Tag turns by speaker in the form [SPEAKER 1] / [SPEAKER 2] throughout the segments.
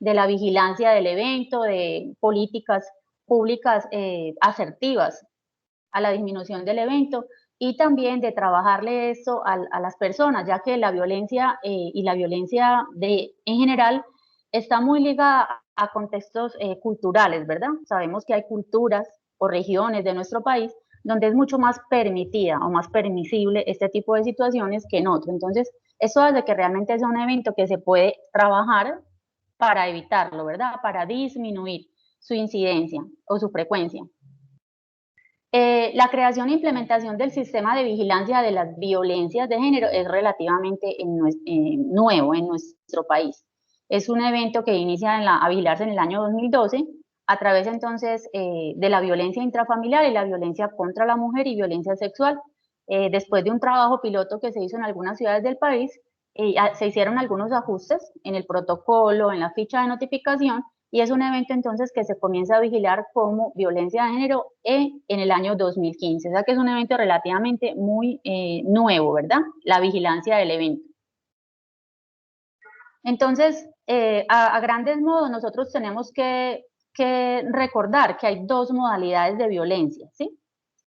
[SPEAKER 1] de la vigilancia del evento, de políticas públicas asertivas a la disminución del evento y también de trabajarle esto a las personas, ya que la violencia y la violencia en general está muy ligada a contextos culturales, ¿verdad? Sabemos que hay culturas o regiones de nuestro país donde es mucho más permitida o más permisible este tipo de situaciones que en otro. Entonces, eso hace que realmente sea un evento que se puede trabajar para evitarlo, ¿verdad? Para disminuir su incidencia o su frecuencia. La creación e implementación del sistema de vigilancia de las violencias de género es relativamente nuevo en nuestro país. Es un evento que inicia a vigilarse en el año 2012 a través entonces de la violencia intrafamiliar y la violencia contra la mujer y violencia sexual. Después de un trabajo piloto que se hizo en algunas ciudades del país, se hicieron algunos ajustes en el protocolo, en la ficha de notificación, y es un evento entonces que se comienza a vigilar como violencia de género en el año 2015, o sea que es un evento relativamente muy nuevo, ¿verdad? La vigilancia del evento. Entonces, a grandes modos, nosotros tenemos que recordar que hay dos modalidades de violencia, ¿sí?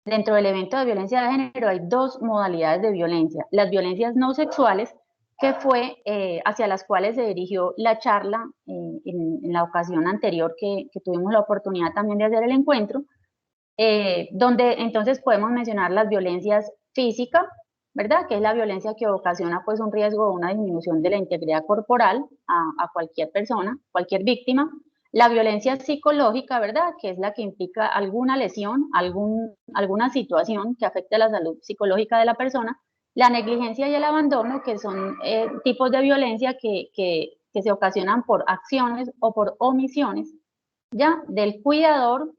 [SPEAKER 1] Dentro del evento de violencia de género hay dos modalidades de violencia. Las violencias no sexuales, que fue hacia las cuales se dirigió la charla en la ocasión anterior que tuvimos la oportunidad también de hacer el encuentro, donde entonces podemos mencionar las violencias físicas, ¿verdad? Que es la violencia que ocasiona pues un riesgo o una disminución de la integridad corporal a cualquier persona, cualquier víctima. La violencia psicológica, ¿verdad? Que es la que implica alguna lesión, alguna situación que afecte a la salud psicológica de la persona. La negligencia y el abandono, que son tipos de violencia que se ocasionan por acciones o por omisiones, ¿ya? Del cuidador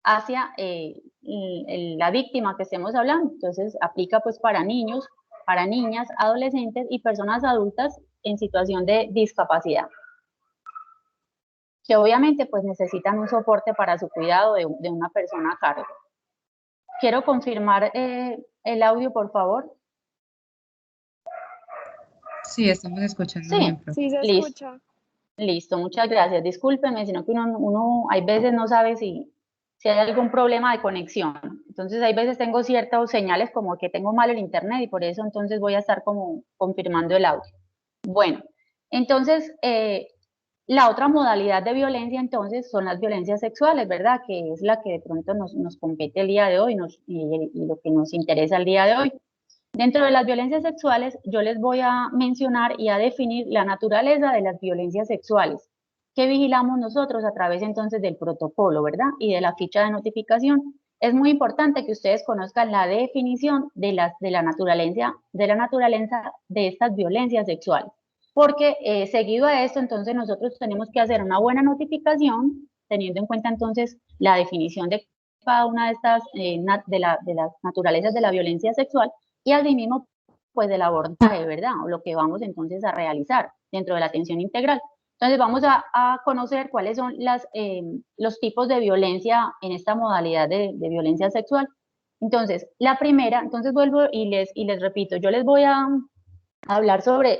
[SPEAKER 1] hacia la víctima que estemos hablando. Entonces, aplica pues para niños, para niñas, adolescentes y personas adultas en situación de discapacidad, que obviamente pues necesitan un soporte para su cuidado de una persona a cargo. Quiero confirmar el audio, por favor.
[SPEAKER 2] Sí, estamos escuchando bien,
[SPEAKER 1] Sí,
[SPEAKER 2] profe.
[SPEAKER 3] Sí se
[SPEAKER 1] listo,
[SPEAKER 3] escucha.
[SPEAKER 1] listo, muchas gracias. Discúlpenme, sino que uno hay veces no sabe si hay algún problema de conexión. Entonces, hay veces tengo ciertas señales como que tengo mal el internet y por eso entonces voy a estar como confirmando el audio. Bueno, entonces, la otra modalidad de violencia entonces son las violencias sexuales, ¿verdad? Que es la que de pronto nos compete el día de hoy y lo que nos interesa el día de hoy. Dentro de las violencias sexuales, yo les voy a mencionar y a definir la naturaleza de las violencias sexuales que vigilamos nosotros a través entonces del protocolo, ¿verdad? Y de la ficha de notificación. Es muy importante que ustedes conozcan la definición de la naturaleza de estas violencias sexuales, porque seguido a esto, entonces nosotros tenemos que hacer una buena notificación, teniendo en cuenta entonces la definición de cada una de estas, de las naturalezas de la violencia sexual, y asimismo pues del abordaje, ¿verdad? O lo que vamos entonces a realizar dentro de la atención integral. Entonces vamos a conocer cuáles son los tipos de violencia en esta modalidad de violencia sexual. Entonces, la primera, entonces vuelvo y les repito, yo les voy a hablar sobre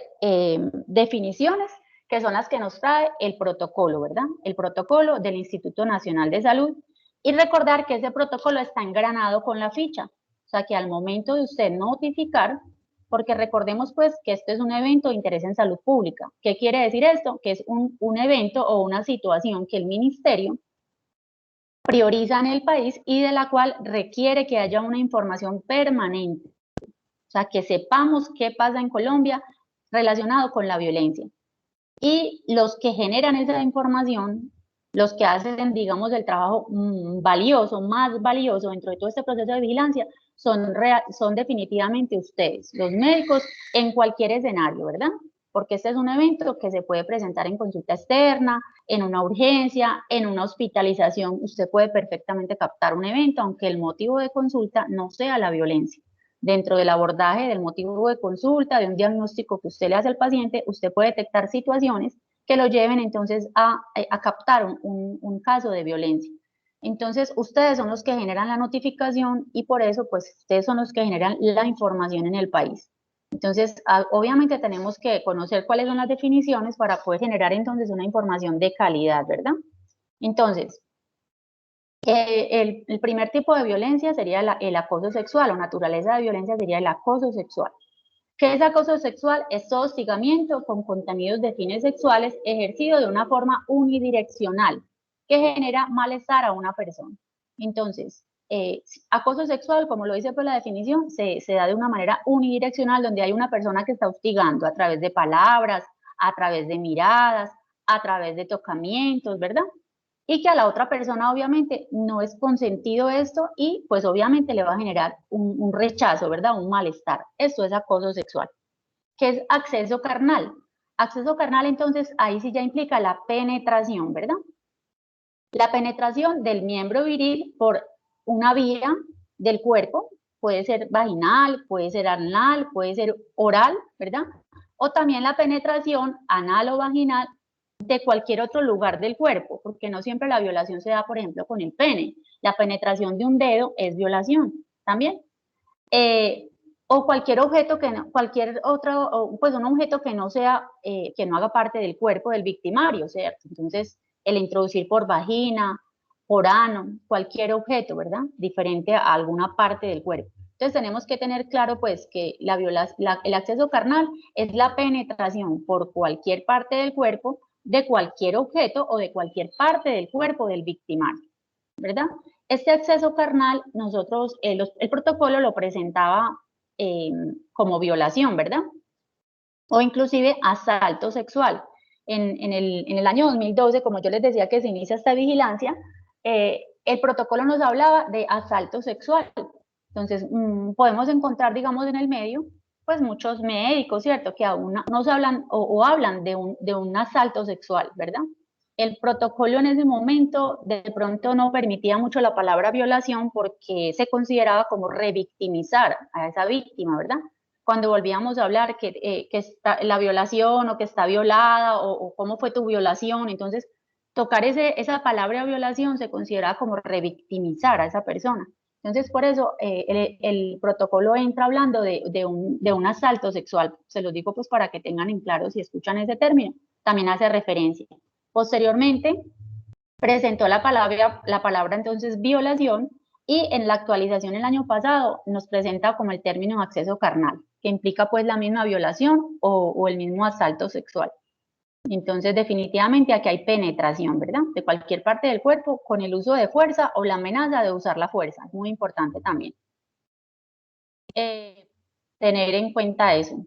[SPEAKER 1] definiciones que son las que nos trae el protocolo, ¿verdad? El protocolo del Instituto Nacional de Salud. Y recordar que ese protocolo está engranado con la ficha. O sea que al momento de usted notificar, porque recordemos pues que esto es un evento de interés en salud pública. ¿Qué quiere decir esto? Que es un evento o una situación que el ministerio prioriza en el país y de la cual requiere que haya una información permanente. O sea, que sepamos qué pasa en Colombia relacionado con la violencia. Y los que generan esa información, los que hacen, digamos, el trabajo valioso, más valioso dentro de todo este proceso de vigilancia, son definitivamente ustedes, los médicos, en cualquier escenario, ¿verdad? Porque este es un evento que se puede presentar en consulta externa, en una urgencia, en una hospitalización. Usted puede perfectamente captar un evento, aunque el motivo de consulta no sea la violencia. Dentro del abordaje del motivo de consulta, de un diagnóstico que usted le hace al paciente, usted puede detectar situaciones que lo lleven entonces a captar un caso de violencia. Entonces, ustedes son los que generan la notificación y por eso, pues, ustedes son los que generan la información en el país. Entonces, obviamente tenemos que conocer cuáles son las definiciones para poder generar entonces una información de calidad, ¿verdad? Entonces, el primer tipo de violencia sería el acoso sexual, o naturaleza de violencia sería el acoso sexual. ¿Qué es acoso sexual? Es todo hostigamiento con contenidos de fines sexuales ejercido de una forma unidireccional que genera malestar a una persona. Entonces, acoso sexual, como lo dice por la definición, se da de una manera unidireccional donde hay una persona que está hostigando a través de palabras, a través de miradas, a través de tocamientos, ¿verdad? Y que a la otra persona obviamente no es consentido esto y pues obviamente le va a generar un rechazo, ¿verdad? Un malestar. Esto es acoso sexual. ¿Qué es acceso carnal? Acceso carnal entonces ahí sí ya implica la penetración, ¿verdad? La penetración del miembro viril por una vía del cuerpo, puede ser vaginal, puede ser anal, puede ser oral, ¿verdad? O también la penetración anal o vaginal de cualquier otro lugar del cuerpo, porque no siempre la violación se da, por ejemplo, con el pene. La penetración de un dedo es violación también. O cualquier objeto que no, cualquier otro, pues un objeto que no sea, que no haga parte del cuerpo del victimario, ¿cierto? Entonces, el introducir por vagina, por ano, cualquier objeto, ¿verdad? Diferente a alguna parte del cuerpo. Entonces tenemos que tener claro pues que el acceso carnal es la penetración por cualquier parte del cuerpo de cualquier objeto o de cualquier parte del cuerpo del victimario, ¿verdad? Este acceso carnal, nosotros, el protocolo lo presentaba como violación, ¿verdad? O inclusive asalto sexual. En el año 2012, como yo les decía que se inicia esta vigilancia, el protocolo nos hablaba de asalto sexual. Entonces, podemos encontrar, digamos, en el medio, pues muchos médicos, ¿cierto? Que aún nos hablan o hablan de un asalto sexual, ¿verdad? El protocolo en ese momento de pronto no permitía mucho la palabra violación porque se consideraba como revictimizar a esa víctima, ¿verdad? Cuando volvíamos a hablar que está la violación o que está violada o cómo fue tu violación, entonces tocar esa palabra violación se consideraba como revictimizar a esa persona. Entonces, por eso el protocolo entra hablando de un asalto sexual. Se los digo pues para que tengan en claro si escuchan ese término, también hace referencia. Posteriormente, presentó la palabra entonces violación y en la actualización el año pasado nos presenta como el término acceso carnal, que implica pues la misma violación o el mismo asalto sexual. Entonces definitivamente aquí hay penetración, ¿verdad? De cualquier parte del cuerpo con el uso de fuerza o la amenaza de usar la fuerza. Es muy importante también tener en cuenta eso.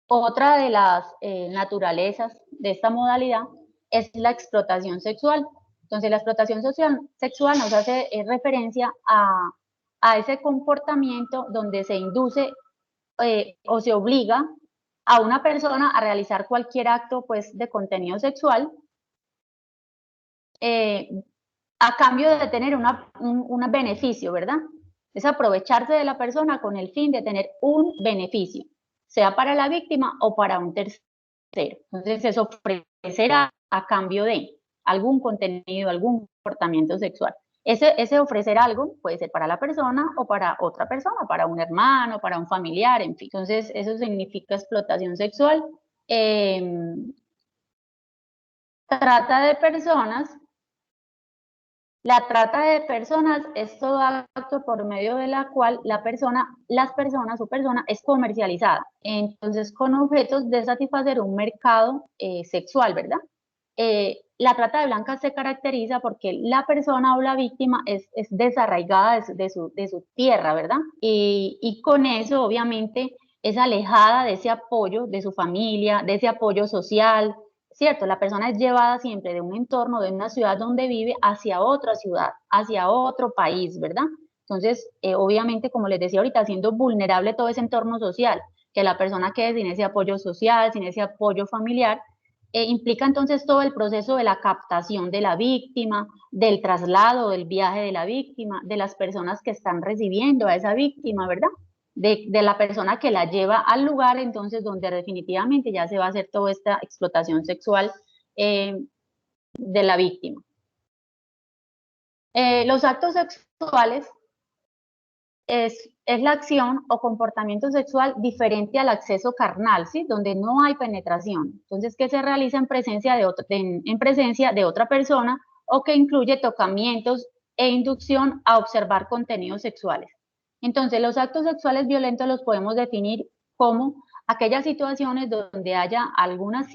[SPEAKER 1] Otra de las naturalezas de esta modalidad es la explotación sexual. Entonces, la explotación sexual nos hace referencia a ese comportamiento donde se induce o se obliga a una persona a realizar cualquier acto pues, de contenido sexual eh, a cambio de tener un beneficio, ¿verdad? Es aprovecharse de la persona con el fin de tener un beneficio, sea para la víctima o para un tercero. Entonces, es ofrecer a cambio de algún contenido, algún comportamiento sexual. Ese ofrecer algo puede ser para la persona o para otra persona, para un hermano, para un familiar, en fin. Entonces, eso significa explotación sexual. Trata de personas. La trata de personas es todo acto por medio de la cual las personas o persona es comercializada. Entonces, con objetos de satisfacer un mercado sexual, ¿verdad? La trata de blancas se caracteriza porque la persona o la víctima es desarraigada de su tierra, ¿verdad? Y con eso, obviamente, es alejada de ese apoyo de su familia, de ese apoyo social, ¿cierto? La persona es llevada siempre de un entorno, de una ciudad donde vive, hacia otra ciudad, hacia otro país, ¿verdad? Entonces, obviamente, como les decía ahorita, siendo vulnerable todo ese entorno social, que la persona quede sin ese apoyo social, sin ese apoyo familiar, implica entonces todo el proceso de la captación de la víctima, del traslado, del viaje de la víctima, de las personas que están recibiendo a esa víctima, ¿verdad? De la persona que la lleva al lugar, entonces, donde definitivamente ya se va a hacer toda esta explotación sexual de la víctima. Los actos sexuales es la acción o comportamiento sexual diferente al acceso carnal, ¿sí? Donde no hay penetración. Entonces, que se realiza en presencia de otra persona o que incluye tocamientos e inducción a observar contenidos sexuales. Entonces, los actos sexuales violentos los podemos definir como aquellas situaciones donde haya algunas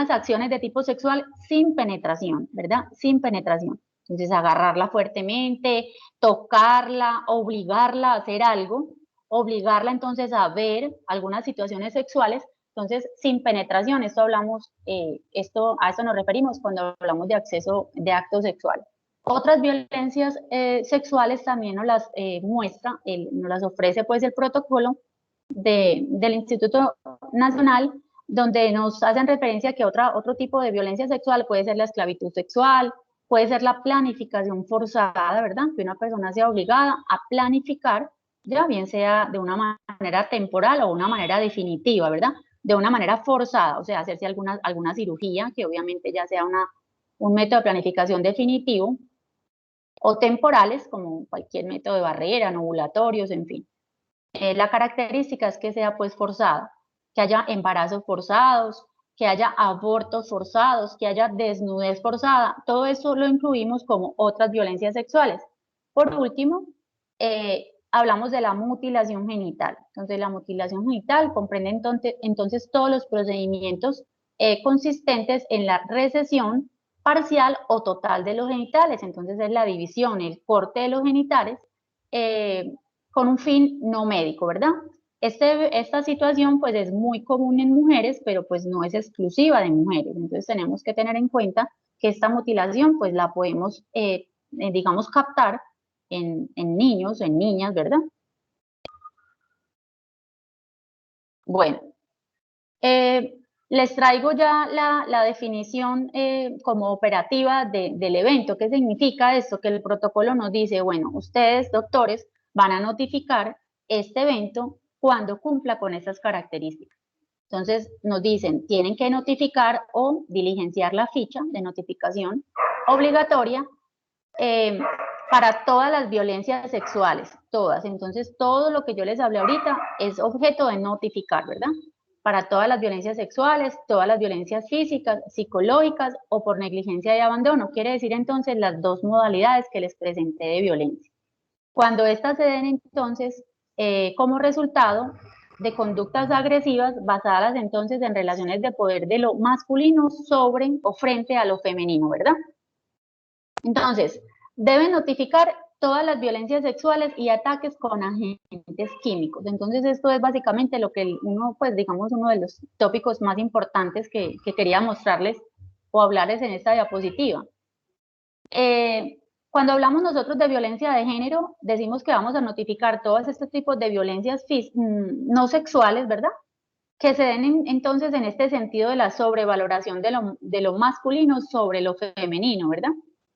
[SPEAKER 1] acciones de tipo sexual sin penetración, ¿verdad? Sin penetración. Entonces, agarrarla fuertemente, tocarla, obligarla a hacer algo, obligarla entonces a ver algunas situaciones sexuales, entonces sin penetración, esto hablamos, a eso nos referimos cuando hablamos de acceso de acto sexual. Otras violencias sexuales también nos las muestra, nos las ofrece pues el protocolo del Instituto Nacional, donde nos hacen referencia a que otro tipo de violencia sexual puede ser la esclavitud sexual, puede ser la planificación forzada, ¿verdad? Que una persona sea obligada a planificar, ya bien sea de una manera temporal o una manera definitiva, ¿verdad? De una manera forzada, o sea, hacerse alguna cirugía, que obviamente ya sea un método de planificación definitivo, o temporales, como cualquier método de barrera, ovulatorios, en fin. La característica es que sea pues forzada, que haya embarazos forzados, que haya abortos forzados, que haya desnudez forzada, todo eso lo incluimos como otras violencias sexuales. Por último, hablamos de la mutilación genital. Entonces, la mutilación genital comprende entonces todos los procedimientos consistentes en la recesión parcial o total de los genitales. Entonces, es la división, el corte de los genitales, con un fin no médico, ¿verdad? Esta situación pues es muy común en mujeres, pero pues no es exclusiva de mujeres. Entonces tenemos que tener en cuenta que esta mutilación pues la podemos, digamos, captar en niños, en niñas, ¿verdad? Bueno, les traigo ya la definición como operativa del evento. ¿Qué significa esto? Que el protocolo nos dice, bueno, ustedes, doctores, van a notificar este evento cuando cumpla con esas características. Entonces nos dicen, tienen que notificar o diligenciar la ficha de notificación obligatoria para todas las violencias sexuales, todas. Entonces todo lo que yo les hablé ahorita es objeto de notificar, ¿verdad? Para todas las violencias sexuales, todas las violencias físicas, psicológicas o por negligencia y abandono. Quiere decir entonces las dos modalidades que les presenté de violencia. Cuando estas se den entonces como resultado de conductas agresivas basadas entonces en relaciones de poder de lo masculino sobre o frente a lo femenino, ¿verdad? Entonces, deben notificar todas las violencias sexuales y ataques con agentes químicos. Entonces, esto es básicamente lo que pues digamos, uno de los tópicos más importantes que quería mostrarles o hablarles en esta diapositiva. Cuando hablamos nosotros de violencia de género, decimos que vamos a notificar todos estos tipos de violencias no sexuales, ¿verdad? Que se den entonces en este sentido de la sobrevaloración de lo masculino sobre lo femenino, ¿verdad?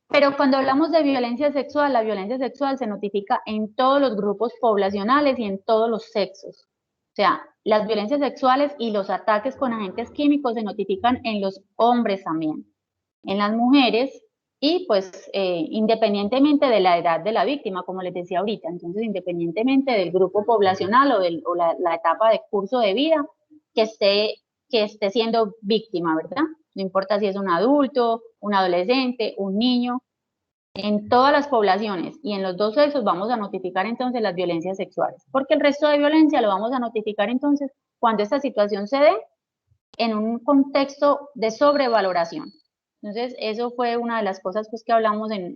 [SPEAKER 1] Pero cuando hablamos de violencia sexual, la violencia sexual se notifica en todos los grupos poblacionales y en todos los sexos. O sea, las violencias sexuales y los ataques con agentes químicos se notifican en los hombres también, en las mujeres y pues independientemente de la edad de la víctima, como les decía ahorita. Entonces, independientemente del grupo poblacional o la etapa de curso de vida que esté siendo víctima, ¿verdad? No importa si es un adulto, un adolescente, un niño, en todas las poblaciones y en los dos sexos vamos a notificar entonces las violencias sexuales, porque el resto de violencia lo vamos a notificar entonces cuando esta situación se dé en un contexto de sobrevaloración. Entonces, eso fue una de las cosas pues, que hablamos en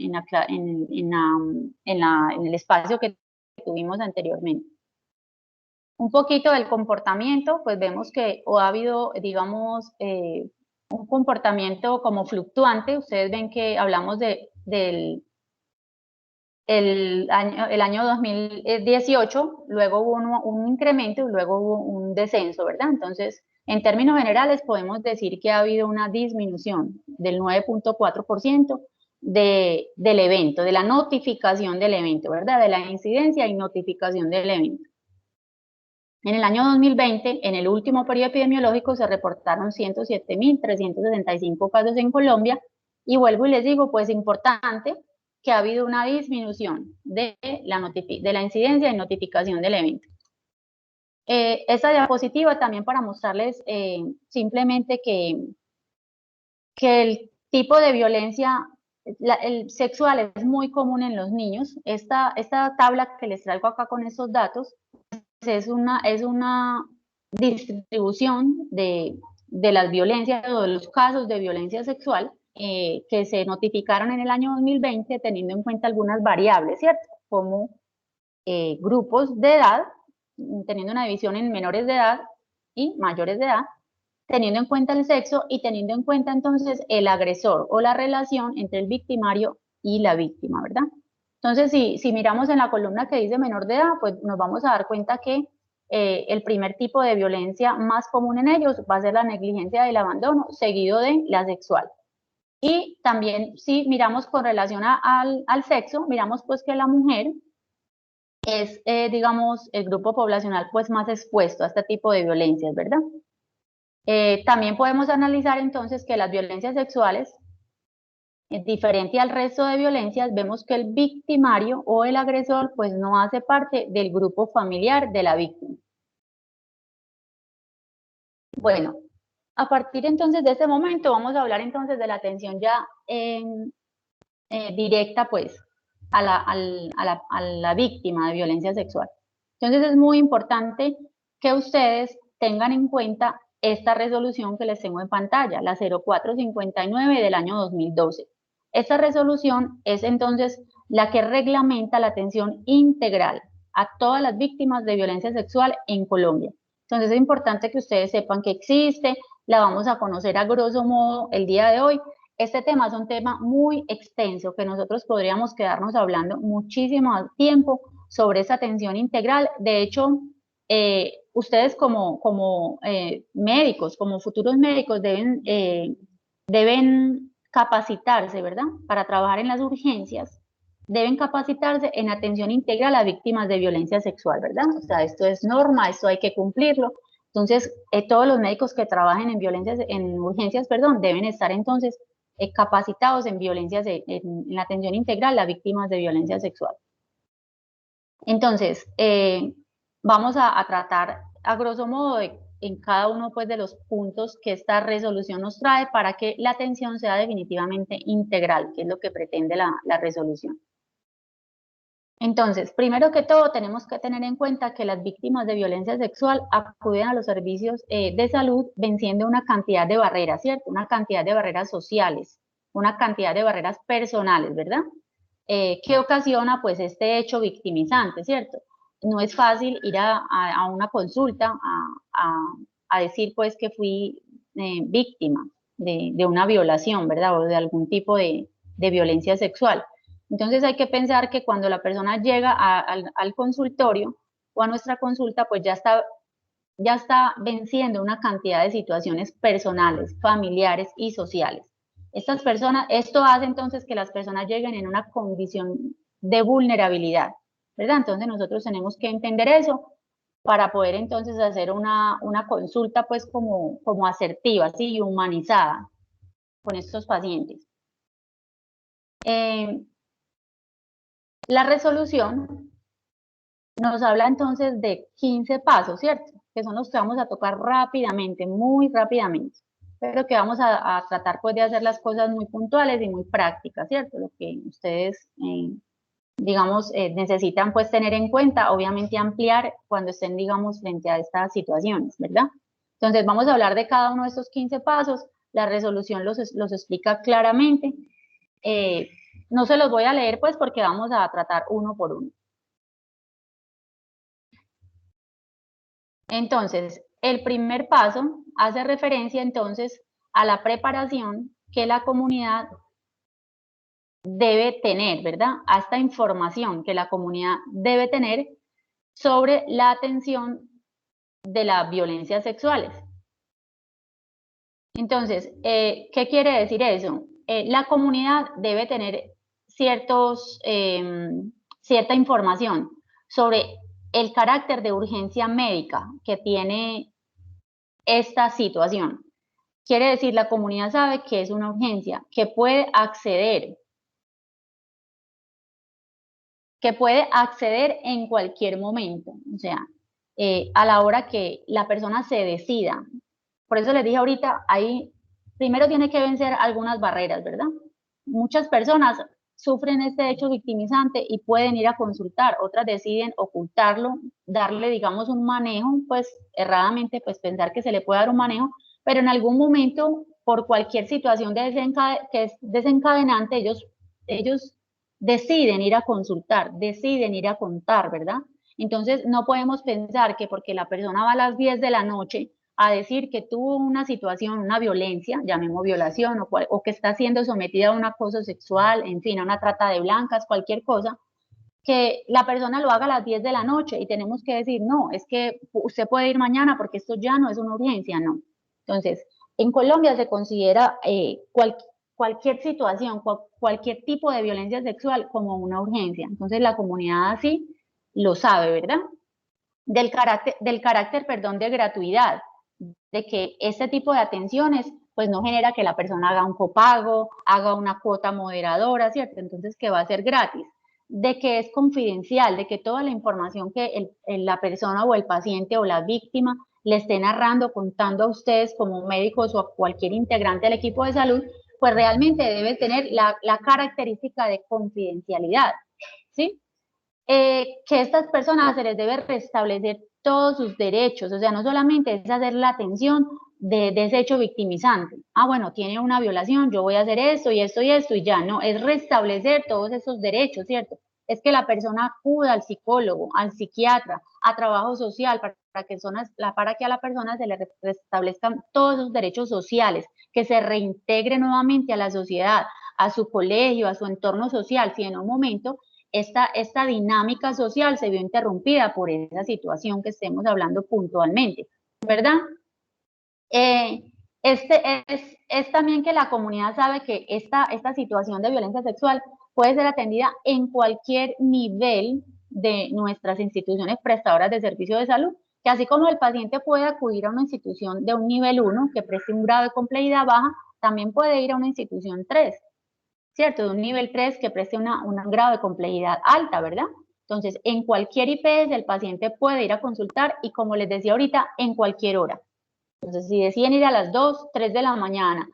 [SPEAKER 1] el espacio que tuvimos anteriormente. Un poquito del comportamiento, pues vemos que ha habido, digamos, un comportamiento como fluctuante. Ustedes ven que hablamos del año 2018, luego hubo un incremento y luego hubo un descenso, ¿verdad? Entonces, en términos generales, podemos decir que ha habido una disminución del 9.4% del evento, de la notificación del evento, ¿verdad? De la incidencia y notificación del evento. En el año 2020, en el último periodo epidemiológico, se reportaron 107.365 casos en Colombia y vuelvo y les digo, pues importante, que ha habido una disminución de la incidencia y notificación del evento. Esta diapositiva también para mostrarles simplemente que el tipo de violencia el sexual es muy común en los niños. Esta tabla que les traigo acá con estos datos es una distribución de las violencias o de los casos de violencia sexual que se notificaron en el año 2020 teniendo en cuenta algunas variables, ¿cierto? Como grupos de edad, teniendo una división en menores de edad y mayores de edad, teniendo en cuenta el sexo y teniendo en cuenta entonces el agresor o la relación entre el victimario y la víctima, ¿verdad? Entonces, si miramos en la columna que dice menor de edad, pues nos vamos a dar cuenta que el primer tipo de violencia más común en ellos va a ser la negligencia del abandono, seguido de la sexual. Y también si miramos con relación al sexo, miramos pues que la mujer es, digamos, el grupo poblacional pues más expuesto a este tipo de violencias, ¿verdad? También podemos analizar entonces que las violencias sexuales, diferente al resto de violencias, vemos que el victimario o el agresor pues no hace parte del grupo familiar de la víctima. Bueno, a partir entonces de este momento vamos a hablar entonces de la atención ya directa pues a la víctima de violencia sexual. Entonces es muy importante que ustedes tengan en cuenta esta resolución que les tengo en pantalla, la 0459 del año 2012. Esta resolución es entonces la que reglamenta la atención integral a todas las víctimas de violencia sexual en Colombia. Entonces es importante que ustedes sepan que existe, la vamos a conocer a grosso modo el día de hoy. Este tema es un tema muy extenso que nosotros podríamos quedarnos hablando muchísimo tiempo sobre esa atención integral. De hecho, ustedes como médicos, como futuros médicos, deben capacitarse, ¿verdad? Para trabajar en las urgencias, deben capacitarse en atención integral a víctimas de violencia sexual, ¿verdad? O sea, esto es norma, esto hay que cumplirlo. Entonces, todos los médicos que trabajen en urgencias, perdón, deben estar entonces capacitados en violencias, en la atención integral a víctimas de violencia sexual. Entonces, vamos a tratar a grosso modo en cada uno pues, de los puntos que esta resolución nos trae para que la atención sea definitivamente integral, que es lo que pretende la resolución. Entonces, primero que todo, tenemos que tener en cuenta que las víctimas de violencia sexual acuden a los servicios de salud venciendo una cantidad de barreras, ¿cierto? Una cantidad de barreras sociales, una cantidad de barreras personales, ¿verdad? Que ocasiona pues este hecho victimizante, ¿cierto? No es fácil ir a una consulta a decir pues que fui víctima de una violación, ¿verdad? O de algún tipo de violencia sexual. Entonces hay que pensar que cuando la persona llega al consultorio o a nuestra consulta, pues ya está venciendo una cantidad de situaciones personales, familiares y sociales. Esto hace entonces que las personas lleguen en una condición de vulnerabilidad, ¿verdad? Entonces nosotros tenemos que entender eso para poder entonces hacer una consulta pues como asertiva, ¿sí? Y humanizada con estos pacientes. La resolución nos habla entonces de 15 pasos, ¿cierto? Que son los que vamos a tocar rápidamente, muy rápidamente, pero que vamos a tratar pues de hacer las cosas muy puntuales y muy prácticas, ¿cierto? Lo que ustedes, digamos, necesitan pues tener en cuenta, obviamente ampliar cuando estén, digamos, frente a estas situaciones, ¿verdad? Entonces vamos a hablar de cada uno de estos 15 pasos, la resolución los explica claramente, no se los voy a leer pues porque vamos a tratar uno por uno. Entonces, el primer paso hace referencia entonces a la preparación que la comunidad debe tener, ¿verdad? A esta información que la comunidad debe tener sobre la atención de las violencias sexuales. Entonces, ¿qué quiere decir eso? La comunidad debe tener cierta información sobre el carácter de urgencia médica que tiene esta situación. Quiere decir, la comunidad sabe que es una urgencia, que puede acceder que puede acceder en cualquier momento, o sea, a la hora que la persona se decida. Por eso les dije ahorita, ahí primero tiene que vencer algunas barreras, ¿verdad? Muchas personas sufren este hecho victimizante y pueden ir a consultar, otras deciden ocultarlo, darle, digamos, un manejo, pues erradamente, pues pensar que se le puede dar un manejo, pero en algún momento, por cualquier situación que es desencadenante, ellos deciden ir a consultar, deciden ir a contar, ¿verdad? Entonces, no podemos pensar que porque la persona va a las 10 de la noche a decir que tuvo una situación, una violencia, llamemos violación, o que está siendo sometida a un acoso sexual, en fin, a una trata de blancas, cualquier cosa, que la persona lo haga a las 10 de la noche y tenemos que decir, no, es que usted puede ir mañana porque esto ya no es una urgencia, no. Entonces, en Colombia se considera cualquier situación, cualquier tipo de violencia sexual como una urgencia. Entonces, la comunidad así lo sabe, ¿verdad? Del carácter, perdón, de gratuidad, de que este tipo de atenciones pues no genera que la persona haga un copago, haga una cuota moderadora, ¿cierto? Entonces que va a ser gratis, de que es confidencial, de que toda la información que la persona o el paciente o la víctima le esté narrando, contando a ustedes como médicos o a cualquier integrante del equipo de salud, pues realmente debe tener la característica de confidencialidad, ¿sí? Que a estas personas se les debe restablecer todos sus derechos, o sea, no solamente es hacer la atención de ese hecho victimizante. Ah, bueno, tiene una violación, yo voy a hacer esto y esto y esto y ya, no, es restablecer todos esos derechos, ¿cierto? Es que la persona acuda al psicólogo, al psiquiatra, a trabajo social, para que a la persona se le restablezcan todos esos derechos sociales, que se reintegre nuevamente a la sociedad, a su colegio, a su entorno social, si en un momento esta dinámica social se vio interrumpida por esa situación que estemos hablando puntualmente, ¿verdad? Es también que la comunidad sabe que esta situación de violencia sexual puede ser atendida en cualquier nivel de nuestras instituciones prestadoras de servicio de salud, que así como el paciente puede acudir a una institución de un nivel 1 que preste un grado de complejidad baja, también puede ir a una institución 3, ¿cierto? De un nivel 3 que preste un grado de complejidad alta, ¿verdad? Entonces, en cualquier IPS el paciente puede ir a consultar y como les decía ahorita, en cualquier hora. Entonces, si deciden ir a las 2, 3 de la mañana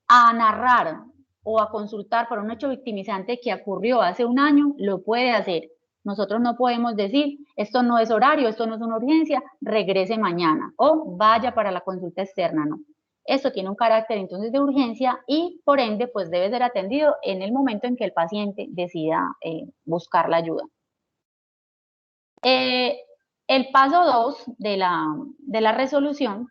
[SPEAKER 1] a narrar o a consultar por un hecho victimizante que ocurrió hace un año, lo puede hacer. Nosotros no podemos decir, esto no es horario, esto no es una urgencia, regrese mañana o vaya para la consulta externa, no. Esto tiene un carácter entonces de urgencia y por ende pues debe ser atendido en el momento en que el paciente decida buscar la ayuda. El paso 2 de la resolución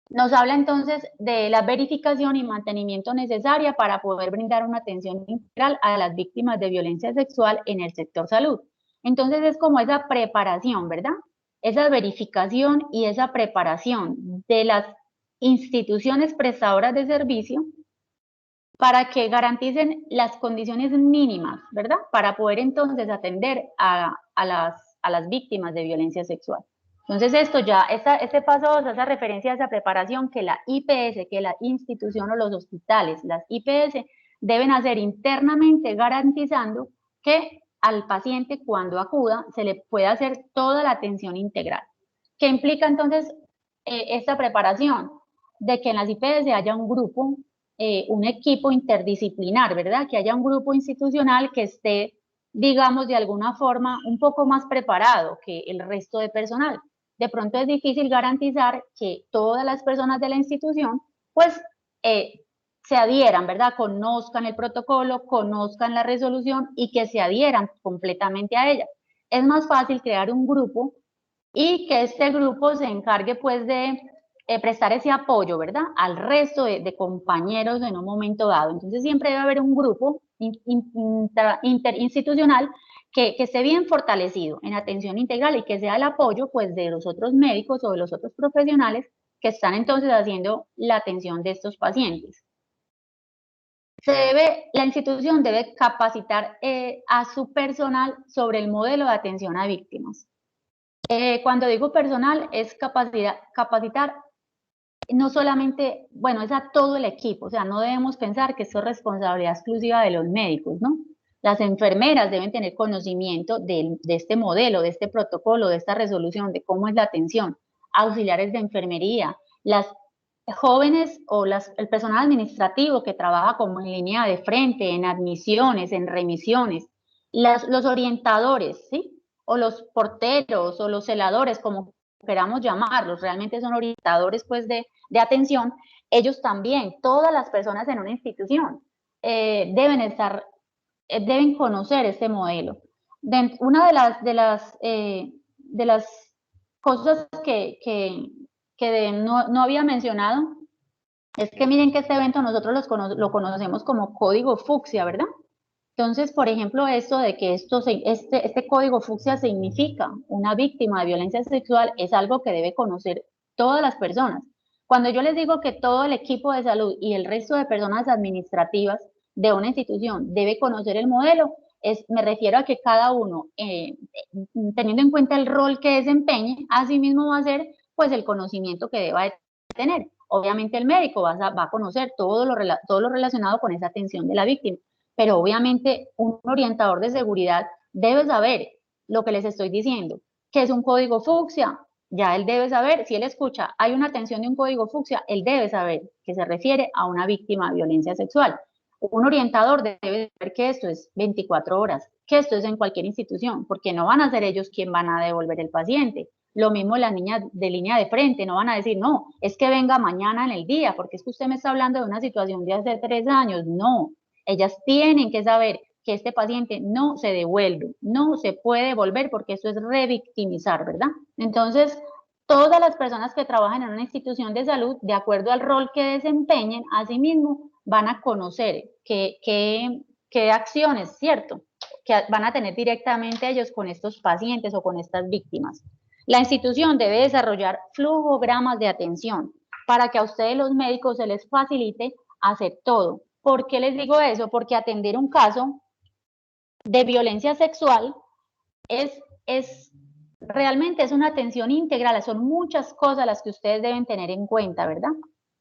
[SPEAKER 1] nos habla entonces de la verificación y mantenimiento necesaria para poder brindar una atención integral a las víctimas de violencia sexual en el sector salud. Entonces es como esa preparación, ¿verdad? Esa verificación y esa preparación de las instituciones prestadoras de servicio para que garanticen las condiciones mínimas, ¿verdad? Para poder entonces atender a las víctimas de violencia sexual. Entonces esto ya, este paso 2 hace referencia a esa preparación que la IPS, que la institución o los hospitales, las IPS, deben hacer internamente garantizando que al paciente cuando acuda se le pueda hacer toda la atención integral. ¿Qué implica entonces esta preparación? De que en las IPS haya un grupo, un equipo interdisciplinar, ¿verdad? Que haya un grupo institucional que esté, digamos, de alguna forma un poco más preparado que el resto de personal. De pronto es difícil garantizar que todas las personas de la institución, pues, se adhieran, ¿verdad? Conozcan el protocolo, conozcan la resolución y que se adhieran completamente a ella. Es más fácil crear un grupo y que este grupo se encargue, pues, de prestar ese apoyo, ¿verdad? Al resto de compañeros en un momento dado. Entonces siempre debe haber un grupo interinstitucional que esté bien fortalecido en atención integral y que sea el apoyo pues de los otros médicos o de los otros profesionales que están entonces haciendo la atención de estos pacientes. La institución debe capacitar a su personal sobre el modelo de atención a víctimas. Cuando digo personal es capacitar no solamente, bueno, es a todo el equipo, o sea, no debemos pensar que esto es responsabilidad exclusiva de los médicos, ¿no? Las enfermeras deben tener conocimiento de este modelo, de este protocolo, de esta resolución, de cómo es la atención. Auxiliares de enfermería, las jóvenes o el personal administrativo que trabaja como en línea de frente, en admisiones, en remisiones, los orientadores, ¿sí? O los porteros o los celadores, como queramos llamarlos, realmente son orientadores pues de atención. Ellos también, todas las personas en una institución deben conocer este modelo. Una de las cosas que no había mencionado es que miren que este evento nosotros lo conocemos como código fucsia, ¿verdad? Entonces, por ejemplo, esto de que este código fucsia significa una víctima de violencia sexual es algo que debe conocer todas las personas. Cuando yo les digo que todo el equipo de salud y el resto de personas administrativas de una institución debe conocer el modelo, me refiero a que cada uno, teniendo en cuenta el rol que desempeñe, así mismo va a ser pues el conocimiento que deba de tener. Obviamente el médico va a conocer todo lo relacionado con esa atención de la víctima, pero obviamente un orientador de seguridad debe saber lo que les estoy diciendo, que es un código fucsia, ya él debe saber, si él escucha, hay una atención de un código fucsia, él debe saber que se refiere a una víctima de violencia sexual. Un orientador debe saber que esto es 24 horas, que esto es en cualquier institución, porque no van a ser ellos quien van a devolver el paciente. Lo mismo las niñas de línea de frente, no van a decir, no, es que venga mañana en el día, porque es que usted me está hablando de una situación de hace 3 años. No, ellas tienen que saber que este paciente no se devuelve, no se puede devolver porque eso es revictimizar, ¿verdad? Entonces, todas las personas que trabajan en una institución de salud, de acuerdo al rol que desempeñen, asimismo van a conocer qué acciones, ¿cierto?, que van a tener directamente ellos con estos pacientes o con estas víctimas. La institución debe desarrollar flujogramas de atención para que a ustedes los médicos se les facilite hacer todo. ¿Por qué les digo eso? Porque atender un caso de violencia sexual realmente es una atención integral, son muchas cosas las que ustedes deben tener en cuenta, ¿verdad?